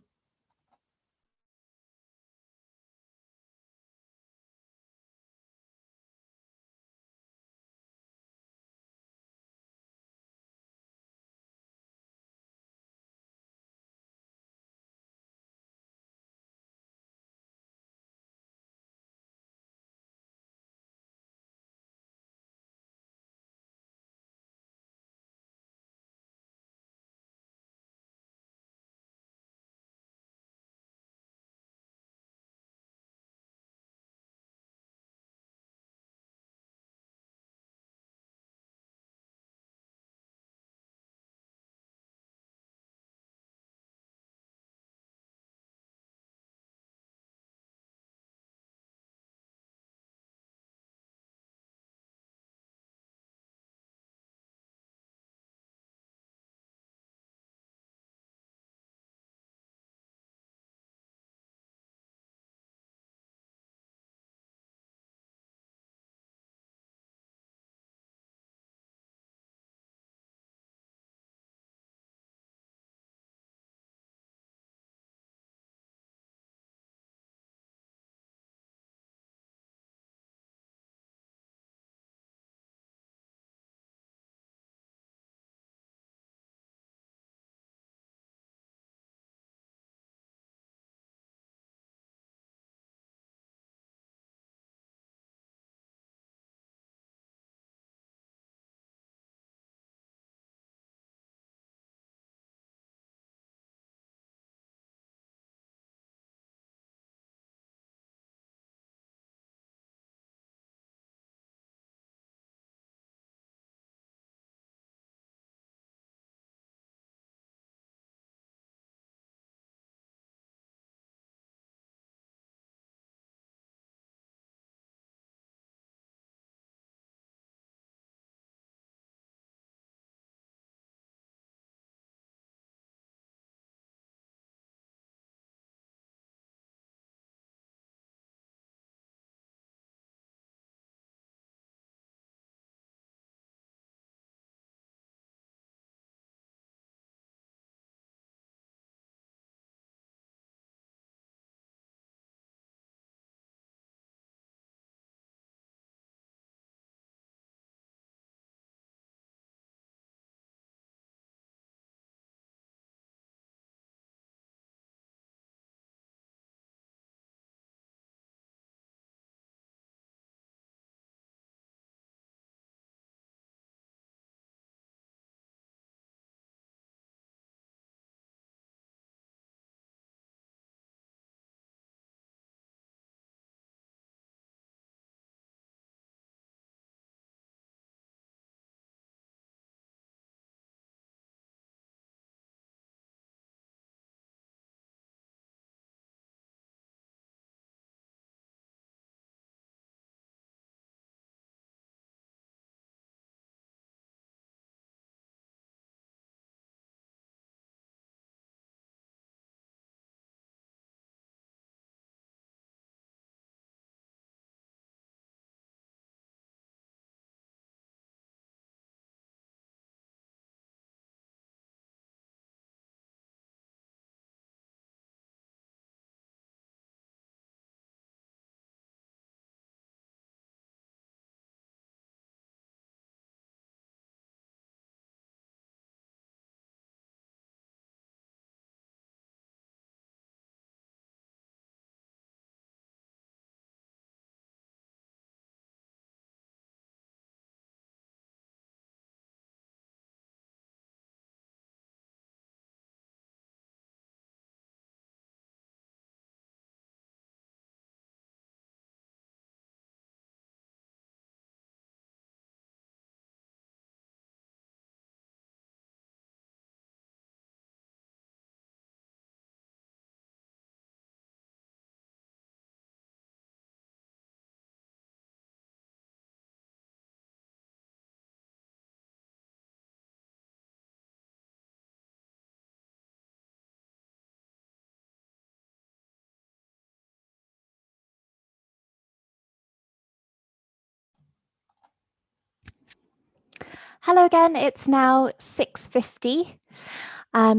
Hello again, it's now 6:50.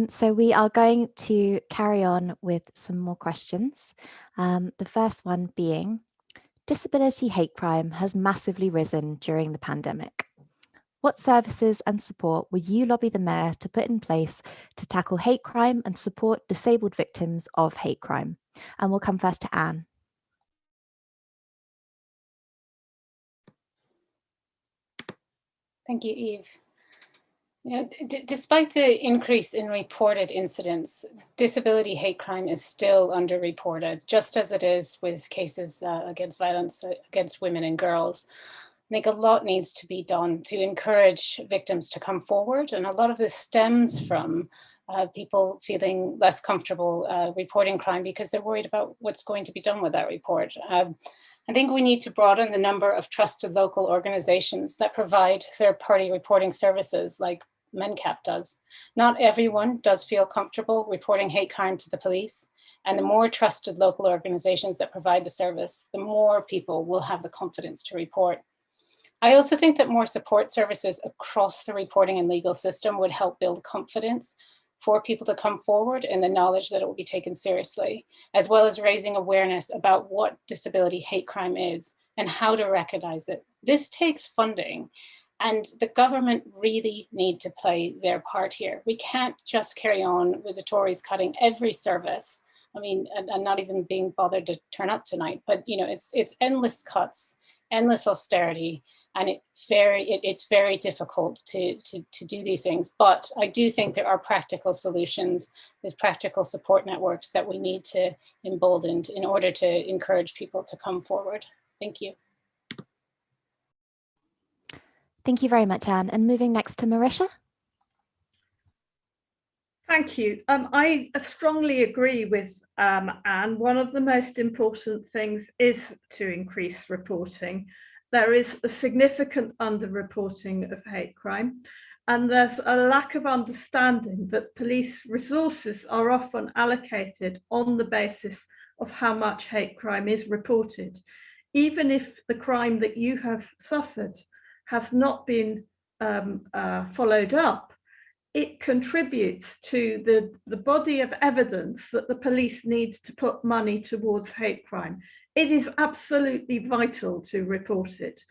So we are going to carry on with some more questions. The first one being, disability hate crime has massively risen during the pandemic. What services and support will you lobby the Mayor to put in place to tackle hate crime and support disabled victims of hate crime? And we'll come first to Anne. Thank you, Eve. You know, despite the increase in reported incidents, disability hate crime is still underreported, just as it is with cases against violence against women and girls. I think a lot needs to be done to encourage victims to come forward, and a lot of this stems from people feeling less comfortable reporting crime because they're worried about what's going to be done with that report. I think we need to broaden the number of trusted local organizations that provide third-party reporting services like MenCap does. Not everyone does feel comfortable reporting hate crime to the police, and the more trusted local organizations that provide the service, the more people will have the confidence to report. I also think that more support services across the reporting and legal system would help build confidence for people to come forward in the knowledge that it will be taken seriously, as well as raising awareness about what disability hate crime is and how to recognize it. This takes funding, and the government really need to play their part here. We can't just carry on with the Tories cutting every service. I mean, and not even being bothered to turn up tonight, but you know, it's endless cuts, endless austerity, and it's very difficult to do these things. But I do think there are practical solutions, there's practical support networks that we need to embolden in order to encourage people to come forward. Thank you. Thank you very much, Anne. And moving next to Marisha. Thank you. I strongly agree with Anne. One of the most important things is to increase reporting. There is a significant underreporting of hate crime, and there's a lack of understanding that police resources are often allocated on the basis of how much hate crime is reported. Even if the crime that you have suffered has not been followed up, it contributes to the body of evidence that the police need to put money towards hate crime. It is absolutely vital to report it.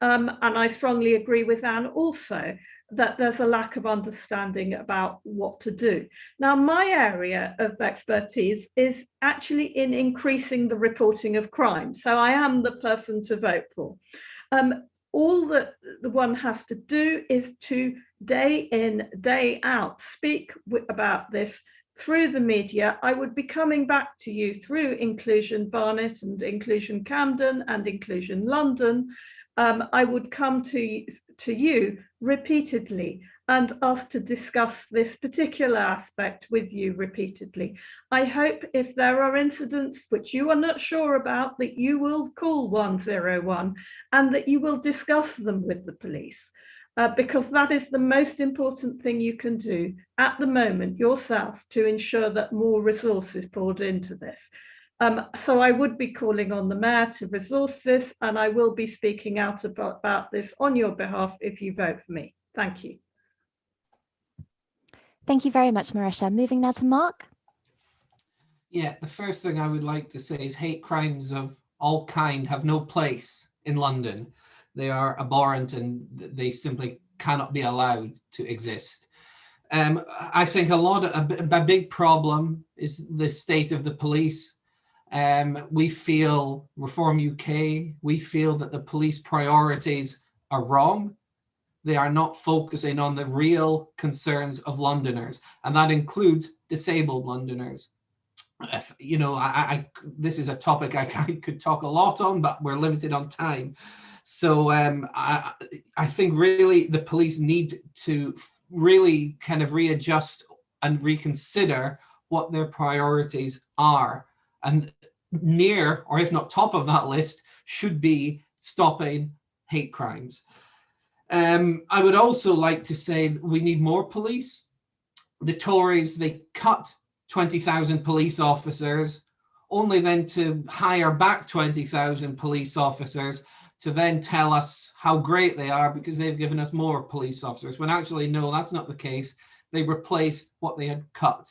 And I strongly agree with Anne also that there's a lack of understanding about what to do. Now, my area of expertise is actually in increasing the reporting of crime. So I am the person to vote for. All that the one has to do is to day in, day out, speak about this through the media. I would be coming back to you through Inclusion Barnet and Inclusion Camden and Inclusion London. I would come to you repeatedly and ask to discuss this particular aspect with you repeatedly. I hope if there are incidents which you are not sure about, that you will call 101 and that you will discuss them with the police. Because that is the most important thing you can do at the moment yourself to ensure that more resources poured into this. So I would be calling on the Mayor to resource this, and I will be speaking out about this on your behalf if you vote for me. Thank you. Thank you very much, Marisha. Moving now to Mark. Yeah, the first thing I would like to say is hate crimes of all kind have no place in London. They are abhorrent and they simply cannot be allowed to exist. I think a big problem is the state of the police. We feel, Reform UK, we feel that the police priorities are wrong. They are not focusing on the real concerns of Londoners, and that includes disabled Londoners. You know, this is a topic I could talk a lot on, but we're limited on time. So I think really the police need to really kind of readjust and reconsider what their priorities are. And near, or if not top of that list, should be stopping hate crimes. I would also like to say we need more police. The Tories, they cut 20,000 police officers, only then to hire back 20,000 police officers to then tell us how great they are because they've given us more police officers, when actually, no, that's not the case. They replaced what they had cut.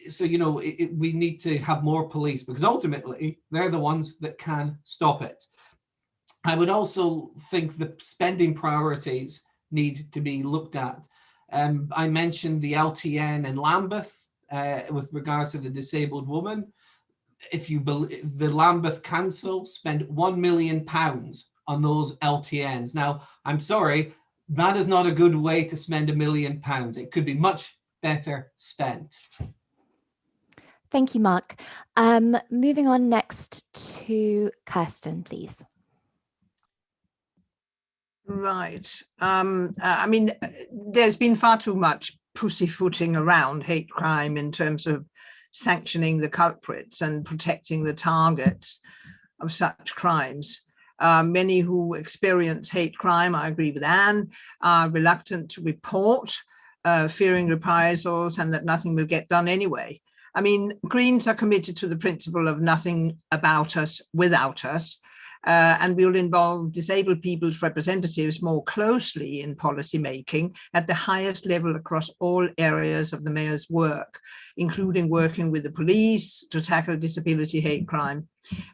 So, you know, we need to have more police because ultimately they're the ones that can stop it. I would also think the spending priorities need to be looked at. I mentioned the LTN in Lambeth with regards to the disabled woman. If you believe, the Lambeth Council spent £1 million on those LTNs. Now, I'm sorry, that is not a good way to spend £1 million. It could be much better spent. Thank you, Mark. Moving on next to Kirsten, please. Right. I mean, there's been far too much pussyfooting around hate crime in terms of sanctioning the culprits and protecting the targets of such crimes. Many who experience hate crime, I agree with Anne, are reluctant to report, fearing reprisals and that nothing will get done anyway. I mean, Greens are committed to the principle of nothing about us without us, and we will involve disabled people's representatives more closely in policy making at the highest level across all areas of the mayor's work, including working with the police to tackle disability hate crime.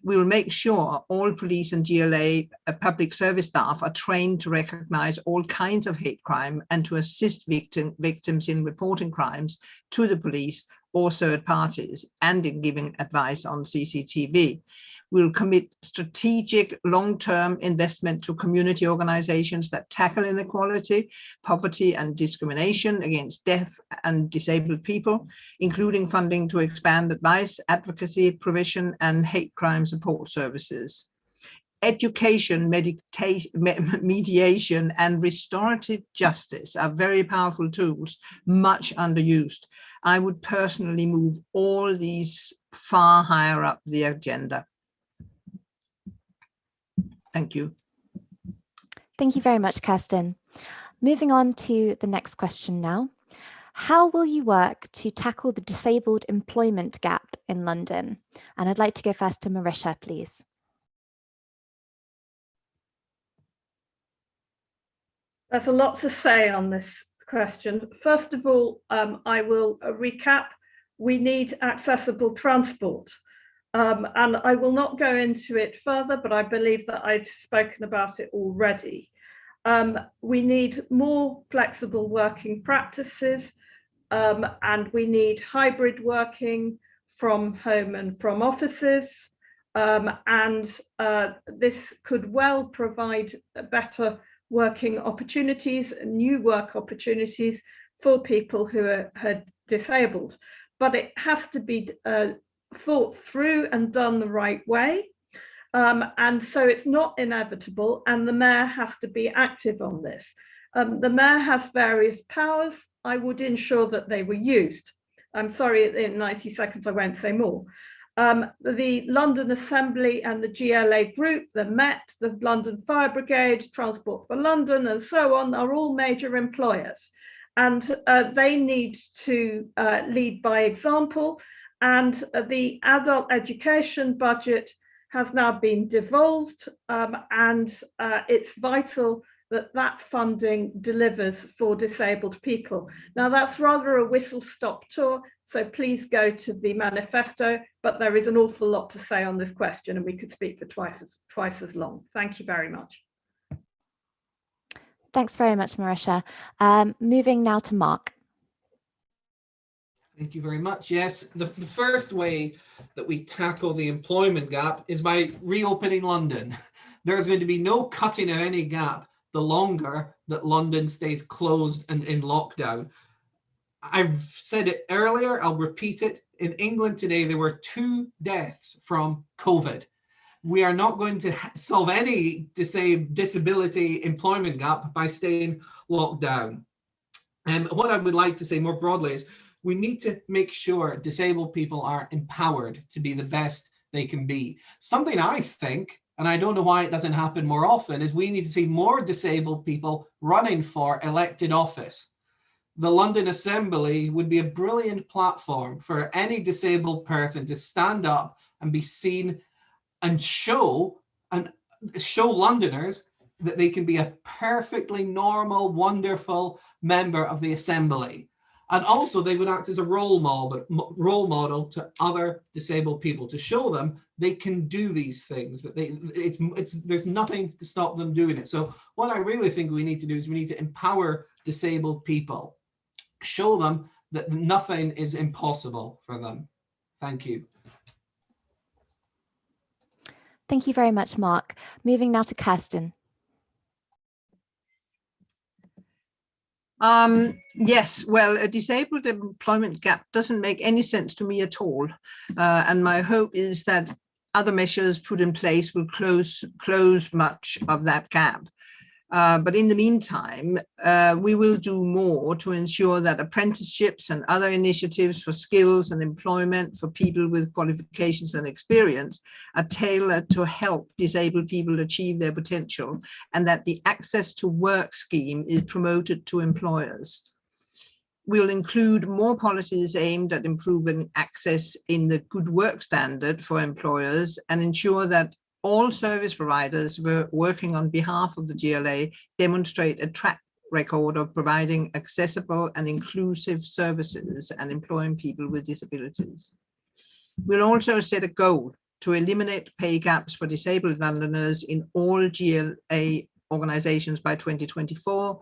We will make sure all police and GLA public service staff are trained to recognize all kinds of hate crime and to assist victims in reporting crimes to the police or third parties and in giving advice on CCTV. We'll commit strategic long-term investment to community organizations that tackle inequality, poverty and discrimination against deaf and disabled people, including funding to expand advice, advocacy, provision and hate crime support services. Education, mediation and restorative justice are very powerful tools, much underused. I would personally move all these far higher up the agenda. Thank you. Thank you very much, Kirsten. Moving on to the next question now. How will you work to tackle the disabled employment gap in London? And I'd like to go first to Marisha, please. There's a lot to say on this question. First of all, I will recap. We need accessible transport. And I will not go into it further, but I believe that I've spoken about it already. We need more flexible working practices, and we need hybrid working from home and from offices. This could well provide better working opportunities, new work opportunities for people who are disabled. But it has to be thought through and done the right way. And so it's not inevitable, and the mayor has to be active on this. The mayor has various powers. I would ensure that they were used. I'm sorry, in 90 seconds I won't say more. The London Assembly and the GLA group, the Met, the London Fire Brigade, Transport for London and so on are all major employers. And they need to lead by example. And the adult education budget has now been devolved, and it's vital that that funding delivers for disabled people. Now that's rather a whistle-stop tour, so please go to the manifesto, but there is an awful lot to say on this question and we could speak for twice as long. Thank you very much. Thanks very much, Marisha. Moving now to Mark. Thank you very much. Yes, the first way that we tackle the employment gap is by reopening London. There's going to be no cutting of any gap the longer that London stays closed and in lockdown. I've said it earlier, I'll repeat it. In England today, there were 2 deaths from COVID. We are not going to solve any disability employment gap by staying locked down. And what I would like to say more broadly is we need to make sure disabled people are empowered to be the best they can be. Something I think, and I don't know why it doesn't happen more often, is we need to see more disabled people running for elected office. The London Assembly would be a brilliant platform for any disabled person to stand up and be seen and show show Londoners that they can be a perfectly normal, wonderful member of the Assembly. And also they would act as a role model to other disabled people, to show them they can do these things, that there's nothing to stop them doing it. So what I really think we need to do is we need to empower disabled people, show them that nothing is impossible for them. Thank you. Thank you very much, Mark. Moving now to Kirsten. Yes, well, a disabled employment gap doesn't make any sense to me at all. And my hope is that other measures put in place will close much of that gap. But in the meantime, we will do more to ensure that apprenticeships and other initiatives for skills and employment for people with qualifications and experience are tailored to help disabled people achieve their potential, and that the access to work scheme is promoted to employers. We'll include more policies aimed at improving access in the good work standard for employers and ensure that all service providers working on behalf of the GLA demonstrate a track record of providing accessible and inclusive services and employing people with disabilities. We'll also set a goal to eliminate pay gaps for disabled Londoners in all GLA organizations by 2024,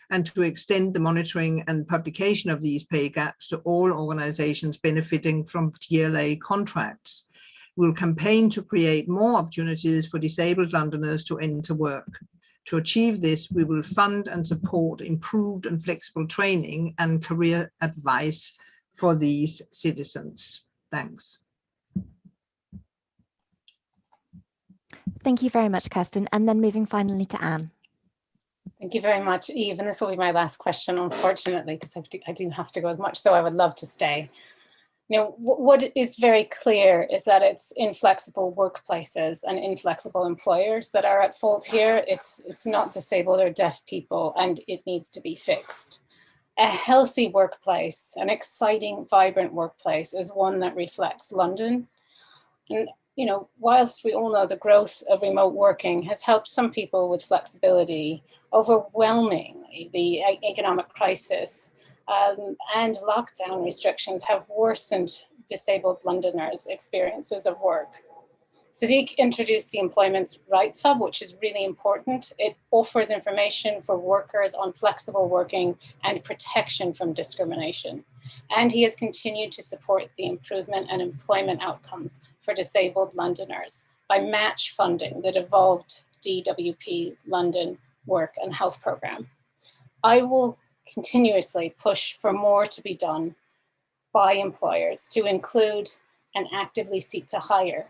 and to extend the monitoring and publication of these pay gaps to all organizations benefiting from GLA contracts. We'll campaign to create more opportunities for disabled Londoners to enter work. To achieve this, we will fund and support improved and flexible training and career advice for these citizens. Thanks. Thank you very much, Kirsten. And then moving finally to Anne. Thank you very much, Eve. And this will be my last question, unfortunately, because I do have to go, as much though I would love to stay. You know, what is very clear is that it's inflexible workplaces and inflexible employers that are at fault here. It's not disabled or deaf people, and it needs to be fixed. A healthy workplace, an exciting, vibrant workplace, is one that reflects London. And, you know, whilst we all know the growth of remote working has helped some people with flexibility, overwhelmingly the economic crisis and lockdown restrictions have worsened disabled Londoners' experiences of work. Sadiq introduced the Employment Rights Hub, which is really important. It offers information for workers on flexible working and protection from discrimination. And he has continued to support the improvement and employment outcomes for disabled Londoners by match funding the devolved DWP London Work and Health Programme. I will continuously push for more to be done by employers to include and actively seek to hire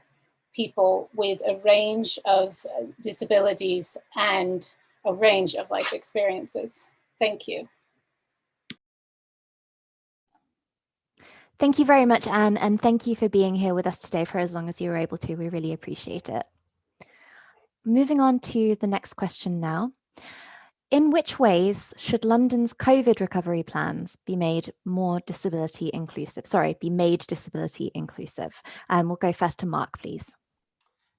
people with a range of disabilities and a range of life experiences. Thank you. Thank you very much, Anne, and thank you for being here with us today for as long as you were able to. We really appreciate it. Moving on to the next question now. In which ways should London's COVID recovery plans be made more disability inclusive? Sorry, be made disability inclusive. We'll go first to Mark, please.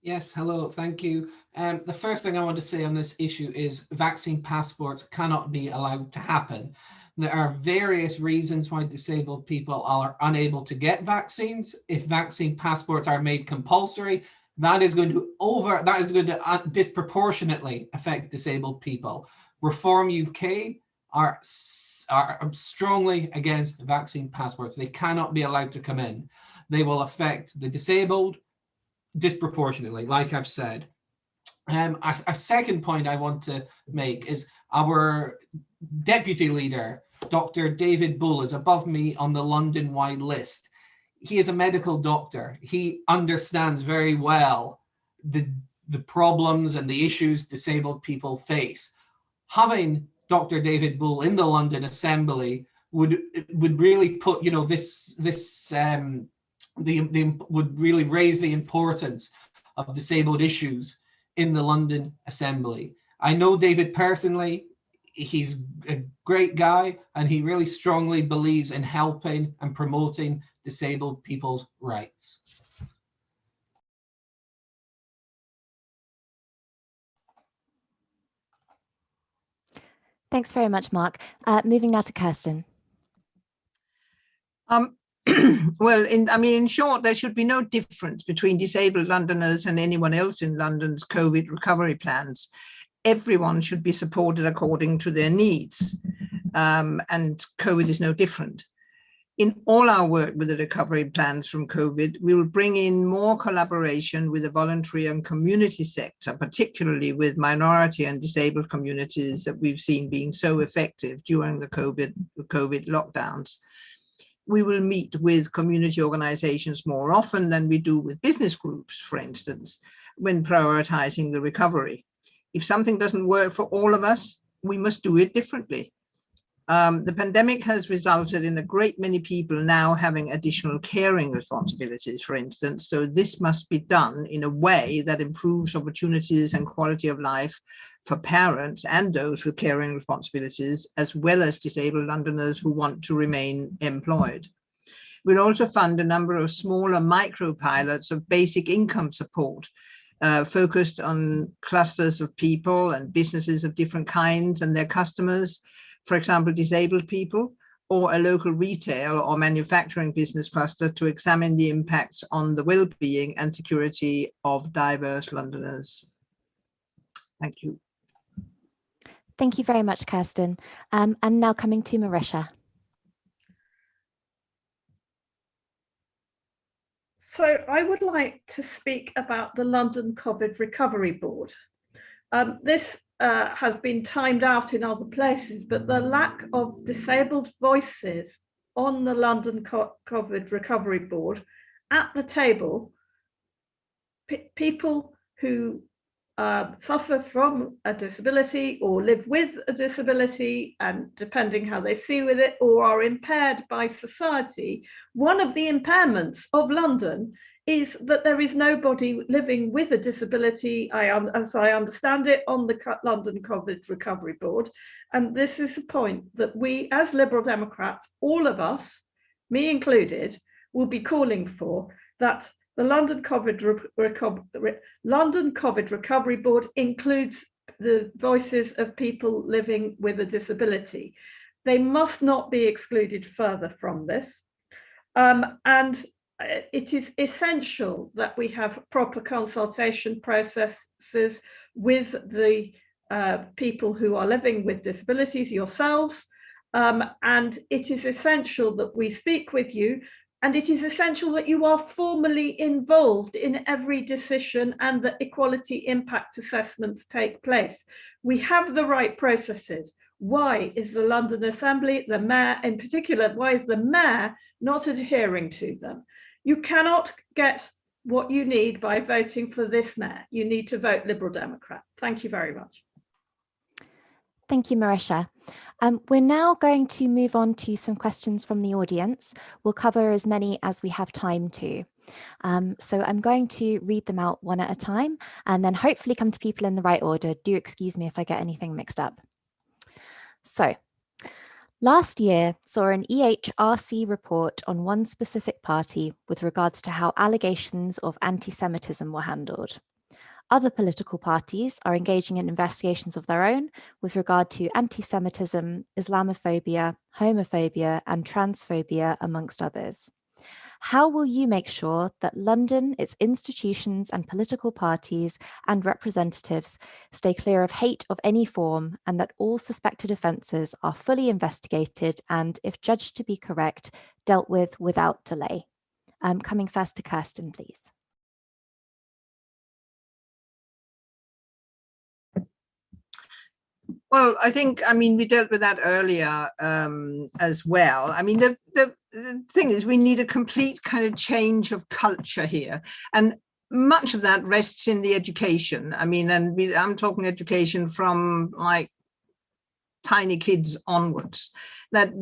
Yes, hello, thank you. The first thing I want to say on this issue is vaccine passports cannot be allowed to happen. There are various reasons why disabled people are unable to get vaccines. If vaccine passports are made compulsory, that is going to disproportionately affect disabled people. Reform UK are strongly against vaccine passports. They cannot be allowed to come in. They will affect the disabled disproportionately, like I've said. A second point I want to make is our deputy leader, Dr. David Bull, is above me on the London-wide list. He is a medical doctor. He understands very well the problems and the issues disabled people face. Having Dr. David Bull in the London Assembly would really put, you know, would really raise the importance of disabled issues in the London Assembly. I know David personally. He's a great guy, and he really strongly believes in helping and promoting disabled people's rights. Thanks very much, Mark. Moving now to Kirsten. Well, in short, there should be no difference between disabled Londoners and anyone else in London's COVID recovery plans. Everyone should be supported according to their needs, and COVID is no different. In all our work with the recovery plans from COVID, we will bring in more collaboration with the voluntary and community sector, particularly with minority and disabled communities that we've seen being so effective during the COVID lockdowns. We will meet with community organizations more often than we do with business groups, for instance, when prioritizing the recovery. If something doesn't work for all of us, we must do it differently. The pandemic has resulted in a great many people now having additional caring responsibilities, for instance, so this must be done in a way that improves opportunities and quality of life for parents and those with caring responsibilities, as well as disabled Londoners who want to remain employed. We'll also fund a number of smaller micro pilots of basic income support, focused on clusters of people and businesses of different kinds and their customers. For example, disabled people, or a local retail or manufacturing business cluster to examine the impacts on the well-being and security of diverse Londoners. Thank you. Thank you very much, Kirsten. And now coming to Marisha. So I would like to speak about the London COVID Recovery Board. This has been timed out in other places, but the lack of disabled voices on the London COVID Recovery Board at the table, people who suffer from a disability or live with a disability, and depending how they see with it, or are impaired by society. One of the impairments of London is that there is nobody living with a disability, as I understand it, on the London COVID Recovery Board. And this is the point that we, as Liberal Democrats, all of us, me included, will be calling for, that the London COVID Recovery Board includes the voices of people living with a disability. They must not be excluded further from this. And it is essential that we have proper consultation processes with the people who are living with disabilities, yourselves, and it is essential that we speak with you, and it is essential that you are formally involved in every decision and that equality impact assessments take place. We have the right processes. Why is the London Assembly, the Mayor in particular, why is the Mayor not adhering to them? You cannot get what you need by voting for this Mayor. You need to vote Liberal Democrat. Thank you very much. Thank you, Marisha. We're now going to move on to some questions from the audience. We'll cover as many as we have time to. So I'm going to read them out one at a time and then hopefully come to people in the right order. Do excuse me if I get anything mixed up. So, last year saw an EHRC report on one specific party with regards to how allegations of anti-Semitism were handled. Other political parties are engaging in investigations of their own with regard to anti-Semitism, Islamophobia, homophobia, and transphobia, amongst others. How will you make sure that London, its institutions and political parties and representatives stay clear of hate of any form, and that all suspected offences are fully investigated and, if judged to be correct, dealt with without delay? Coming first to Kirsten, please. Well, I think, we dealt with that earlier as well. The thing is, we need a complete kind of change of culture here. And much of that rests in the education. I'm talking education from like tiny kids onwards. That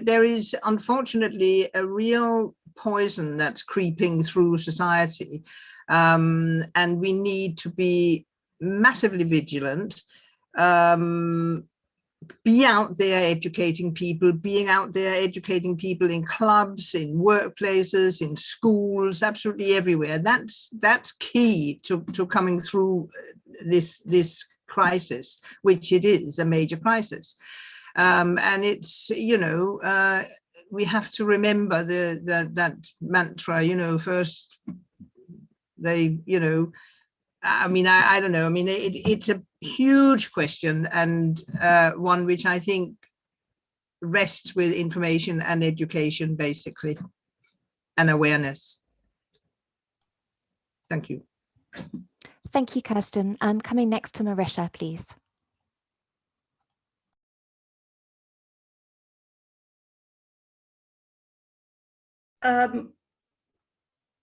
there is unfortunately a real poison that's creeping through society. And we need to be massively vigilant. Be out there educating people, being out there educating people in clubs, in workplaces, in schools, absolutely everywhere. That's key to coming through this crisis, which it is, a major crisis. And it's, you know, we have to remember that mantra, you know, first they, you know, I mean, I don't know. I mean, it's a huge question, and one which I think rests with information and education, basically, and awareness. Thank you. Thank you, Kirsten. Coming next to Marisha, please.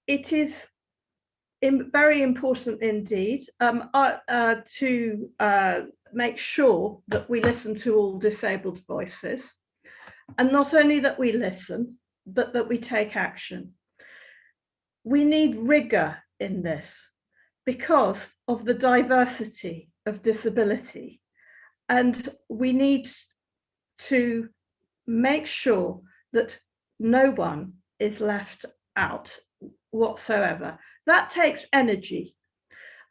It is very important indeed to make sure that we listen to all disabled voices, and not only that we listen, but that we take action. We need rigor in this because of the diversity of disability, and we need to make sure that no one is left out whatsoever. That takes energy.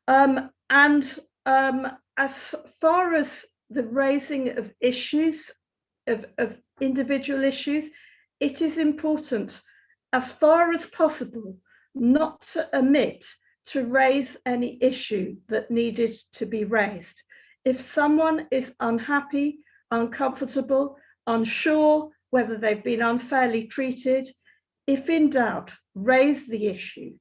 And as far as the raising of issues, of individual issues, it is important, as far as possible, not to omit to raise any issue that needed to be raised. If someone is unhappy, uncomfortable, unsure whether they've been unfairly treated, if in doubt, raise the issue.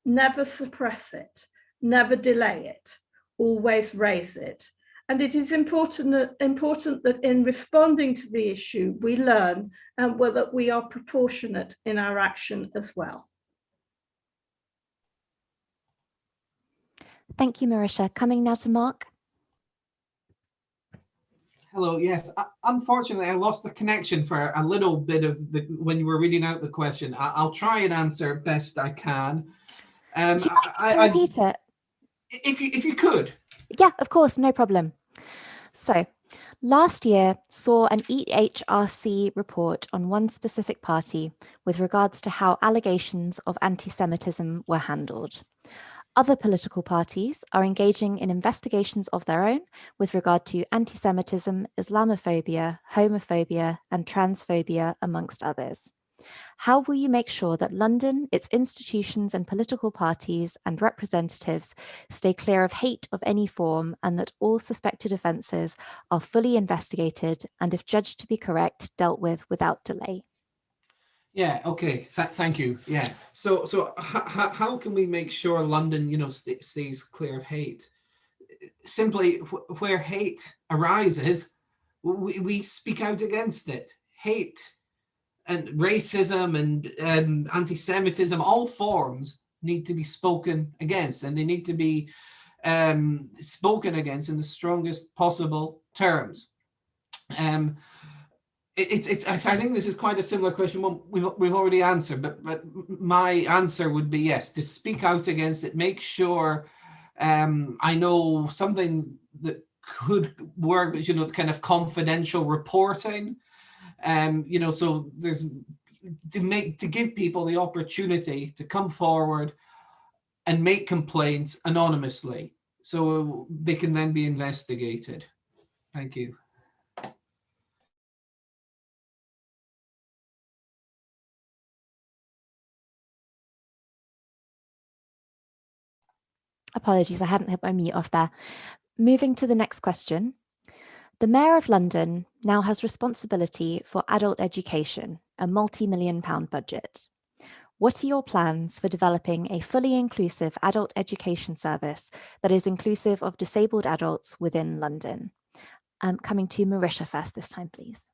Never suppress it, never delay it, always raise it. And it is important that in responding to the issue, we learn and that we are proportionate in our action as well. Thank you, Marisha. Coming now to Mark. Hello, yes. Unfortunately, I lost the connection for a little bit of when you were reading out the question. I'll try and answer best I can. Would you like to repeat it? If you could. Yeah, of course, no problem. So, last year saw an EHRC report on one specific party with regards to how allegations of anti-Semitism were handled. Other political parties are engaging in investigations of their own with regard to anti-Semitism, Islamophobia, homophobia, and transphobia, amongst others. How will you make sure that London, its institutions and political parties and representatives stay clear of hate of any form, and that all suspected offences are fully investigated and, if judged to be correct, dealt with without delay? Yeah, okay, thank you. Yeah, so how can we make sure London, you know, stays clear of hate? Simply, where hate arises, we speak out against it. Hate and racism and anti-Semitism, all forms need to be spoken against, and they need to be spoken against in the strongest possible terms. I think this is quite a similar question one we've already answered, but my answer would be yes, to speak out against it. Make sure I know something that could work, you know, kind of confidential reporting, you know, so there's to give people the opportunity to come forward and make complaints anonymously, so they can then be investigated. Thank you. Apologies, I hadn't hit my mute off there. Moving to the next question. The Mayor of London now has responsibility for adult education, a multi-million-pound budget. What are your plans for developing a fully inclusive adult education service that is inclusive of disabled adults within London? Coming to Marisha first this time, please.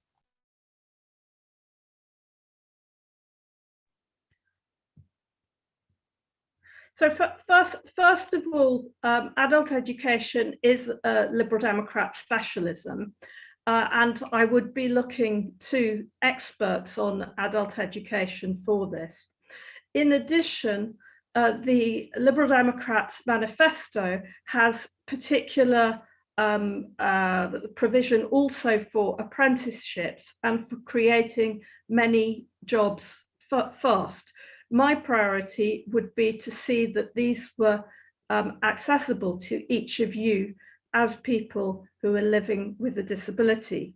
So first of all, adult education is a Liberal Democrat specialism, and I would be looking to experts on adult education for this. In addition, the Liberal Democrat manifesto has particular provision also for apprenticeships and for creating many jobs fast. My priority would be to see that these were accessible to each of you as people who are living with a disability.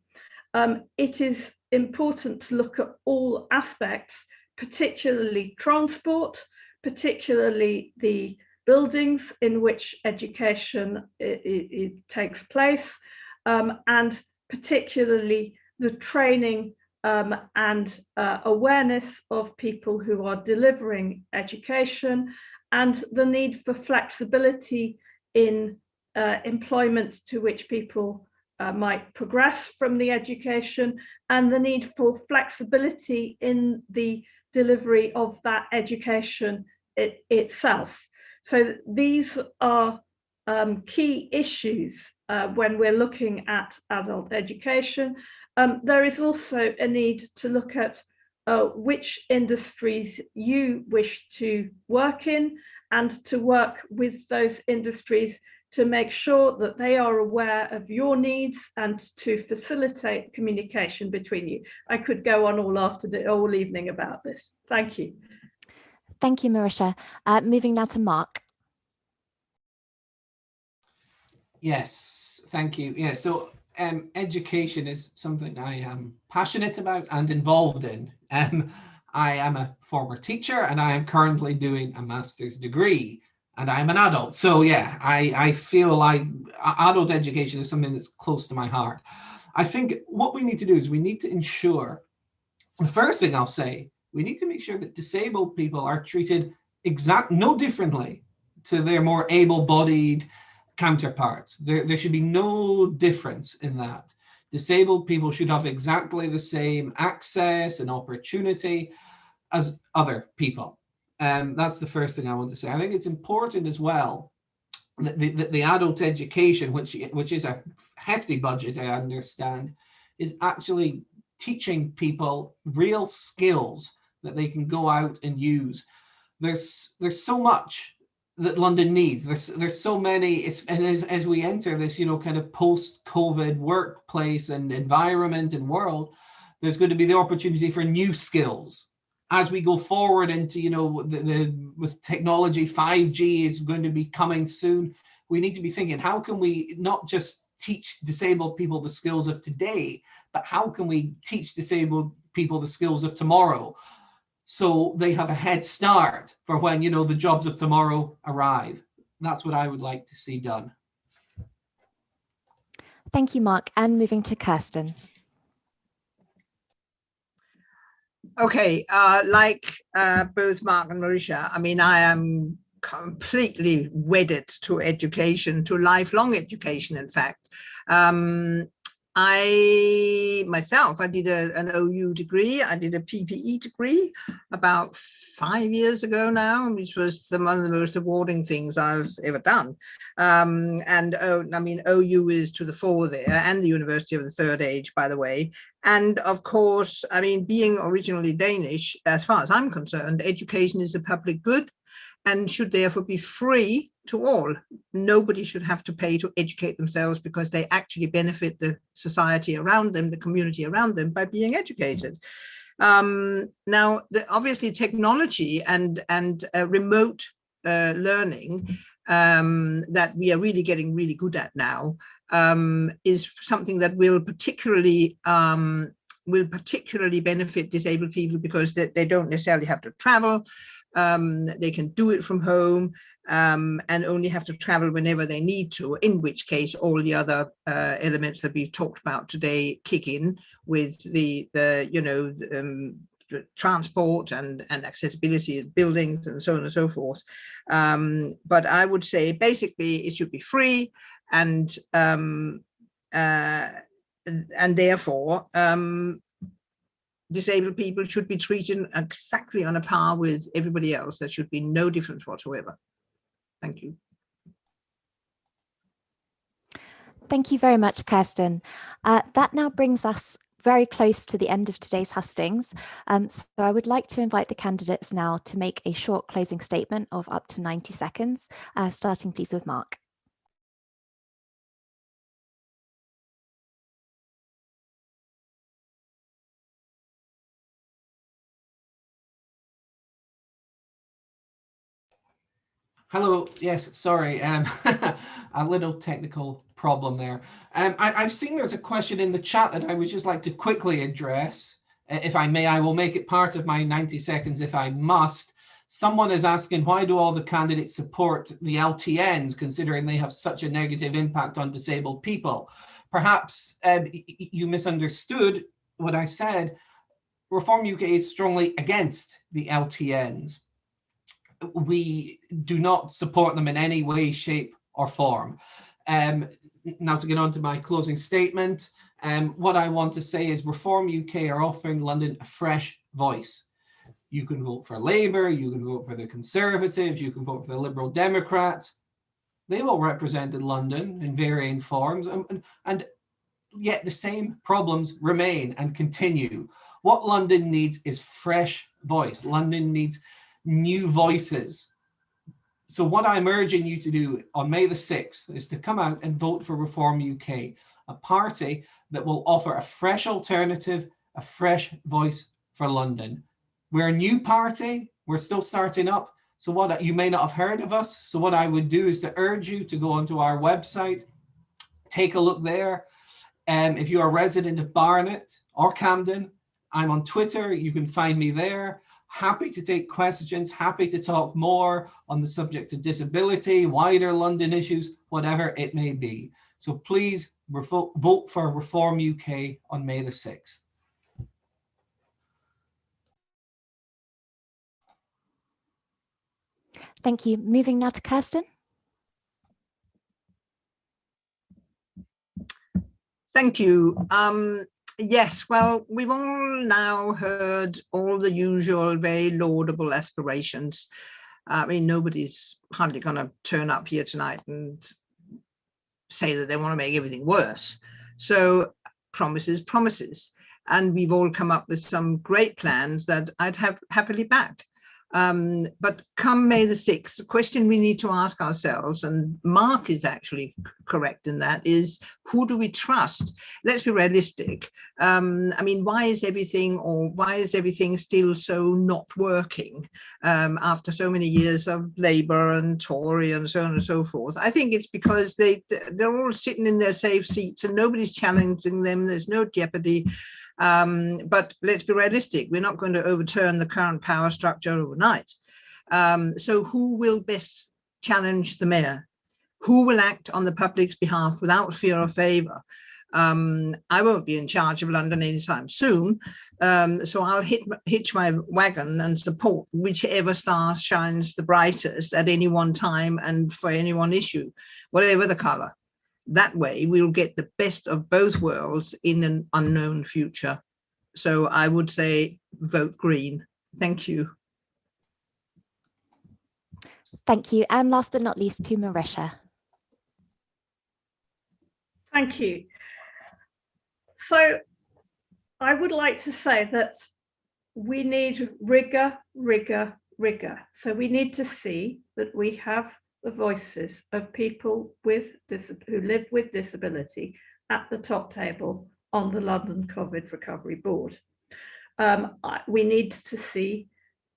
It is important to look at all aspects, particularly transport, particularly the buildings in which education it takes place, and particularly the training and awareness of people who are delivering education, and the need for flexibility in employment to which people might progress from the education, and the need for flexibility in the delivery of that education itself. So these are key issues when we're looking at adult education. There is also a need to look at which industries you wish to work in, and to work with those industries to make sure that they are aware of your needs and to facilitate communication between you. I could go on all evening about this. Thank you. Thank you, Marisha. Moving now to Mark. Yes, thank you. Yeah, so education is something I am passionate about and involved in. I am a former teacher, and I am currently doing a master's degree, and I'm an adult. So yeah, I feel like adult education is something that's close to my heart. I think what we need to do is we need to ensure, the first thing I'll say, we need to make sure that disabled people are treated no differently to their more able-bodied counterparts. There should be no difference in that. Disabled people should have exactly the same access and opportunity as other people. That's the first thing I want to say. I think it's important as well that the adult education, which is a hefty budget, I understand, is actually teaching people real skills that they can go out and use. There's so much that London needs. There's so many, as we enter this, kind of post-COVID workplace and environment and world, there's going to be the opportunity for new skills. As we go forward into, with technology, 5G is going to be coming soon. We need to be thinking, how can we not just teach disabled people the skills of today, but how can we teach disabled people the skills of tomorrow, so they have a head start for when, the jobs of tomorrow arrive. That's what I would like to see done. Thank you, Mark. And moving to Kirsten. Okay, like both Mark and Marisha, I mean, I am completely wedded to education, to lifelong education, in fact. I did an OU degree. I did a PPE degree about 5 years ago now, which was one of the most rewarding things I've ever done. OU is to the fore there, and the University of the Third Age, by the way. And of course, I mean, being originally Danish, as far as I'm concerned, education is a public good and should therefore be free to all. Nobody should have to pay to educate themselves, because they actually benefit the society around them, the community around them, by being educated. Now, obviously, technology and remote learning that we are really getting really good at now is something that will particularly benefit disabled people, because they don't necessarily have to travel. They can do it from home, and only have to travel whenever they need to, in which case all the other elements that we've talked about today kick in, with the transport and accessibility of buildings and so on and so forth. But I would say basically it should be free, and therefore disabled people should be treated exactly on a par with everybody else. There should be no difference whatsoever. Thank you. Thank you very much, Kirsten. That now brings us very close to the end of today's hustings. So I would like to invite the candidates now to make a short closing statement of up to 90 seconds, starting please with Mark. Hello, yes, sorry, a little technical problem there. I've seen there's a question in the chat that I would just like to quickly address. If I may, I will make it part of my 90 seconds if I must. Someone is asking, why do all the candidates support the LTNs, considering they have such a negative impact on disabled people? Perhaps you misunderstood what I said. Reform UK is strongly against the LTNs. We do not support them in any way, shape or form. Now to get on to my closing statement, what I want to say is Reform UK are offering London a fresh voice. You can vote for Labour, you can vote for the Conservatives, you can vote for the Liberal Democrats. They will represent London in varying forms, and yet the same problems remain and continue. What London needs is fresh voice. London needs new voices. So what I'm urging you to do on May the 6th is to come out and vote for Reform UK, a party that will offer a fresh alternative, a fresh voice for London. We're a new party, we're still starting up. So what you may not have heard of us. So what I would do is to urge you to go onto our website, take a look there. If you're a resident of Barnet or Camden, I'm on Twitter, you can find me there. Happy to take questions, happy to talk more on the subject of disability, wider London issues, whatever it may be. So please vote for Reform UK on May the 6th. Thank you. Moving now to Kirsten. Thank you. Yes, well, we've all now heard all the usual very laudable aspirations. I mean, nobody's hardly going to turn up here tonight and say that they want to make everything worse. So promises, promises. And we've all come up with some great plans that I'd have happily back. But come May the 6th, the question we need to ask ourselves, and Mark is actually correct in that, is who do we trust? Let's be realistic. I mean, why is everything still so not working after so many years of Labour and Tory and so on and so forth? I think it's because they're all sitting in their safe seats and nobody's challenging them. There's no jeopardy. But let's be realistic. We're not going to overturn the current power structure overnight. So who will best challenge the mayor? Who will act on the public's behalf without fear or favour? I won't be in charge of London anytime soon, so I'll hitch my wagon and support whichever star shines the brightest at any one time and for any one issue, whatever the colour. That way we'll get the best of both worlds in an unknown future. So I would say vote Green. Thank you. Thank you. And last but not least, to Marisha. Thank you. So I would like to say that we need rigor, rigor, rigor. So we need to see that we have the voices of people who live with disability at the top table on the London COVID Recovery Board. We need to see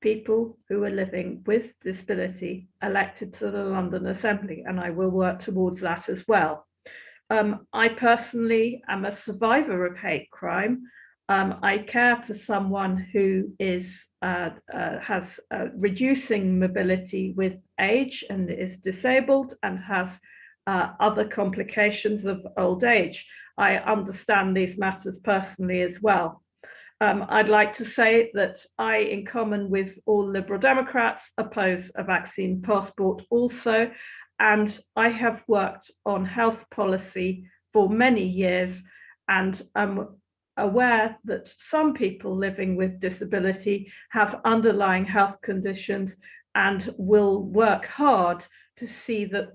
people who are living with disability elected to the London Assembly, and I will work towards that as well. I personally am a survivor of hate crime. I care for someone who has reducing mobility with age and is disabled and has other complications of old age. I understand these matters personally as well. I'd like to say that I, in common with all Liberal Democrats, oppose a vaccine passport also, and I have worked on health policy for many years, and I'm aware that some people living with disability have underlying health conditions and will work hard to see that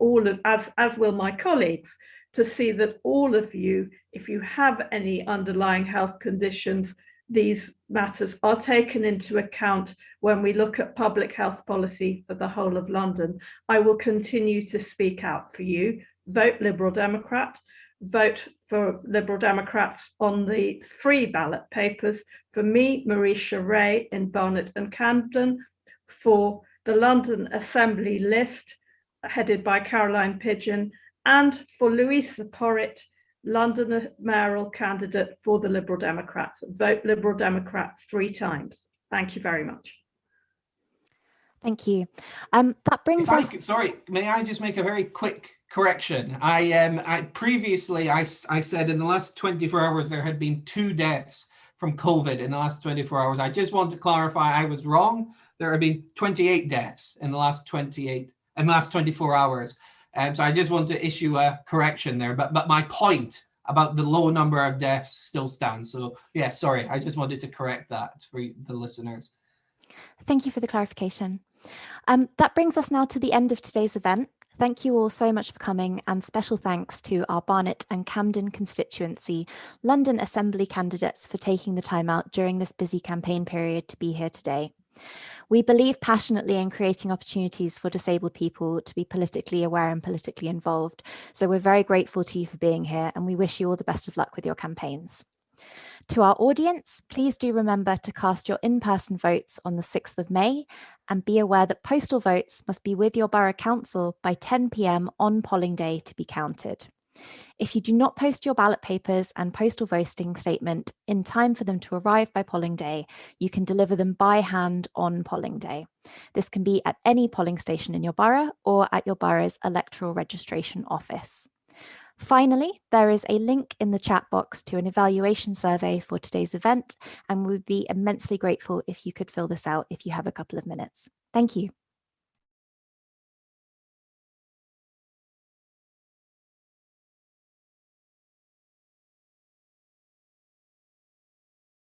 as will my colleagues, to see that all of you, if you have any underlying health conditions, these matters are taken into account when we look at public health policy for the whole of London. I will continue to speak out for you. Vote Liberal Democrat. Vote for Liberal Democrats on the 3 ballot papers. For me, Marisha Ray in Barnet and Camden. For the London Assembly list, headed by Caroline Pidgeon, and for Louisa Porritt, London mayoral candidate for the Liberal Democrats. Vote Liberal Democrat 3 times. Thank you very much. Thank you. That brings us. Sorry, may I just make a very quick correction? I previously said in the last 24 hours there had been 2 deaths from COVID in the last 24 hours. I just want to clarify I was wrong. There have been 28 deaths in the last 24 hours. So I just want to issue a correction there. But my point about the low number of deaths still stands. So yeah, sorry, I just wanted to correct that for the listeners. Thank you for the clarification. That brings us now to the end of today's event. Thank you all so much for coming, and special thanks to our Barnet and Camden constituency London Assembly candidates for taking the time out during this busy campaign period to be here today. We believe passionately in creating opportunities for disabled people to be politically aware and politically involved. So we're very grateful to you for being here, and we wish you all the best of luck with your campaigns. To our audience, please do remember to cast your in-person votes on the 6th of May, and be aware that postal votes must be with your borough council by 10 p.m. on polling day to be counted. If you do not post your ballot papers and postal voting statement in time for them to arrive by polling day, you can deliver them by hand on polling day. This can be at any polling station in your borough or at your borough's electoral registration office. Finally, there is a link in the chat box to an evaluation survey for today's event, and we would be immensely grateful if you could fill this out if you have a couple of minutes. Thank you.